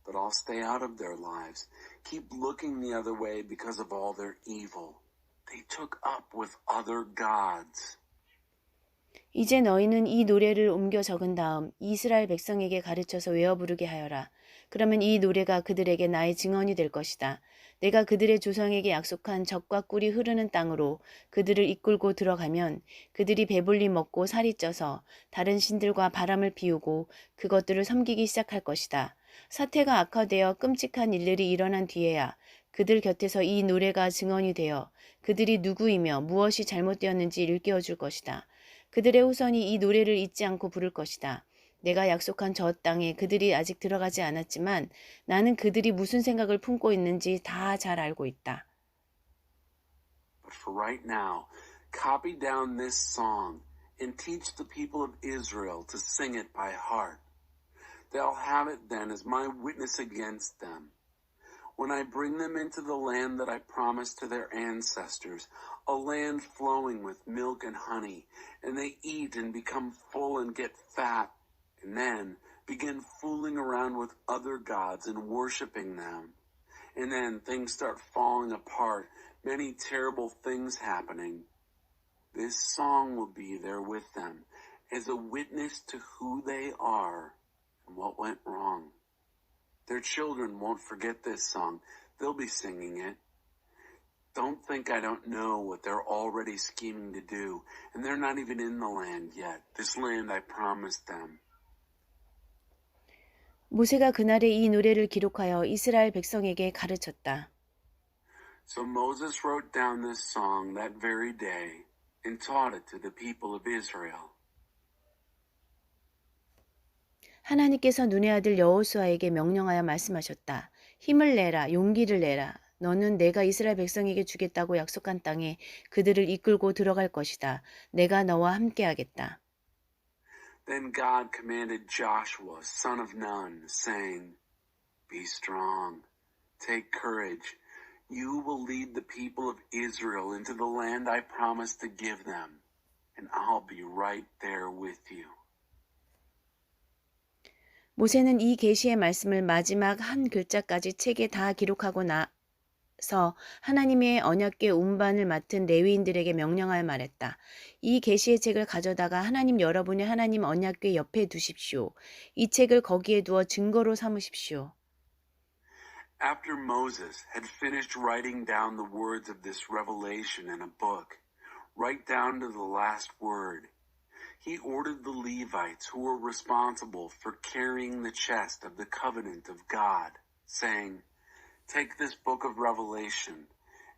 B: But I'll stay out of their lives, keep looking the other way because of all their evil. They took up with other gods.
A: 이제 너희는 이 노래를 옮겨 적은 다음 이스라엘 백성에게 가르쳐서 외워 부르게 하여라. 그러면 이 노래가 그들에게 나의 증언이 될 것이다. 내가 그들의 조상에게 약속한 젖과 꿀이 흐르는 땅으로 그들을 이끌고 들어가면 그들이 배불리 먹고 살이 쪄서 다른 신들과 바람을 피우고 그것들을 섬기기 시작할 것이다. 사태가 악화되어 끔찍한 일들이 일어난 뒤에야 그들 곁에서 이 노래가 증언이 되어 그들이 누구이며 무엇이 잘못되었는지 일깨워 줄 것이다. 그들의 후손이 이 노래를 잊지 않고 부를 것이다. 내가 약속한 저 땅에 그들이 아직 들어가지 않았지만 나는 그들이 무슨 생각을 품고 있는지 다 잘 알고 있다.
B: But for right now, copy down this song and teach the people of Israel to sing it by heart. They'll have it then as my witness against them. When I bring them into the land that I promised to their ancestors, a land flowing with milk and honey, and they eat and become full and get fat, and then begin fooling around with other gods and worshiping them. And then things start falling apart, many terrible things happening. This song will be there with them as a witness to who they are and what went wrong. Their children won't forget this song. They'll be singing it. Don't think I don't know what they're already scheming to do, and they're not even in the land yet, this land I promised them.
A: 모세가 그날에 이 노래를 기록하여 이스라엘 백성에게 가르쳤다.
B: So Moses wrote down this song that very day and taught it to the people of Israel.
A: 하나님께서 눈의 아들 여호수아에게 명령하여 말씀하셨다. 힘을 내라, 용기를 내라. 너는 내가 이스라엘 백성에게 주겠다고 약속한 땅에 그들을 이끌고 들어갈 것이다. 내가 너와 함께하겠다.
B: Then God commanded Joshua, son of Nun, saying, Be strong, take courage. You will lead the people of Israel into the land I promised to give them, and I'll be right there with you.
A: 모세는 이 계시의 말씀을 마지막 한 글자까지 책에 다 기록하고 나서 하나님의 언약궤 운반을 맡은 레위인들에게 명령하여 말했다. 이 계시의 책을 가져다가 하나님 여러분의 하나님 언약궤 옆에 두십시오. 이 책을 거기에 두어 증거로 삼으십시오.
B: After Moses had finished writing down the words of this revelation in a book, right down to the last word, he ordered the Levites who were responsible for carrying the chest of the covenant of God, saying, Take this book of Revelation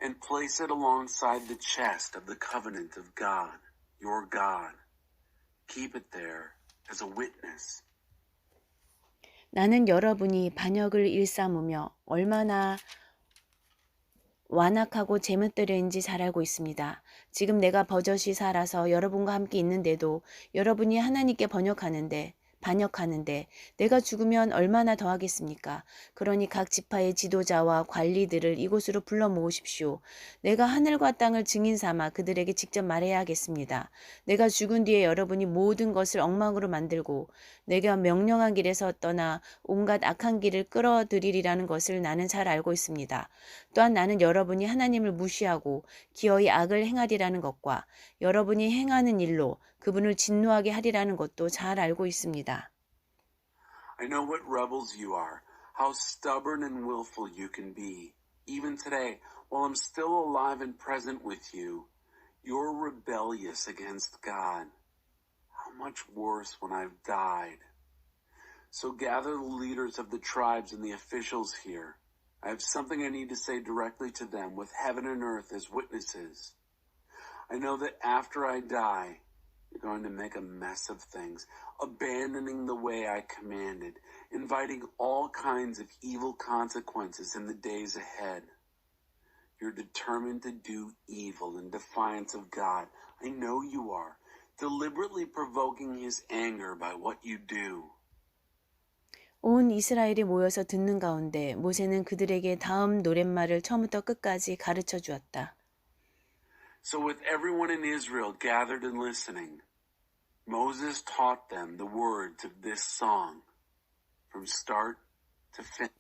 B: and place it alongside the chest of the covenant of God, your God. Keep it there as a witness.
A: 나는 여러분이 반역을 일삼으며 얼마나 완악하고 제멋대로인지 잘 알고 있습니다. 지금 내가 버젓이 살아서 여러분과 함께 있는데도 여러분이 하나님께 반역하는데 내가 죽으면 얼마나 더하겠습니까? 그러니 각 지파의 지도자와 관리들을 이곳으로 불러 모으십시오. 내가 하늘과 땅을 증인 삼아 그들에게 직접 말해야 하겠습니다. 내가 죽은 뒤에 여러분이 모든 것을 엉망으로 만들고 내가 명령한 길에서 떠나 온갖 악한 길을 끌어들이리라는 것을 나는 잘 알고 있습니다. 또한 나는 여러분이 하나님을 무시하고 기어이 악을 행하리라는 것과 여러분이 행하는 일로 그분을 진노하게 하리라는 것도 잘 알고 있습니다.
B: I know what rebels you are, how stubborn and willful you can be. Even today, while I'm still alive and present with you, you're rebellious against God. How much worse when I've died. So gather the leaders of the tribes and the officials here. I have something I need to say directly to them with heaven and earth as witnesses. I know that after I die, you're going to make a mess of things, abandoning the way I commanded, inviting all kinds of evil consequences in the days ahead. You're determined to do evil in defiance of God. I know you are, deliberately provoking his anger by what you do.
A: 온 이스라엘이 모여서 듣는 가운데 모세는 그들에게 다음 노랫말을 처음부터 끝까지 가르쳐 주었다.
B: So with everyone in Israel gathered and listening, Moses taught them the words of this song from start to finish.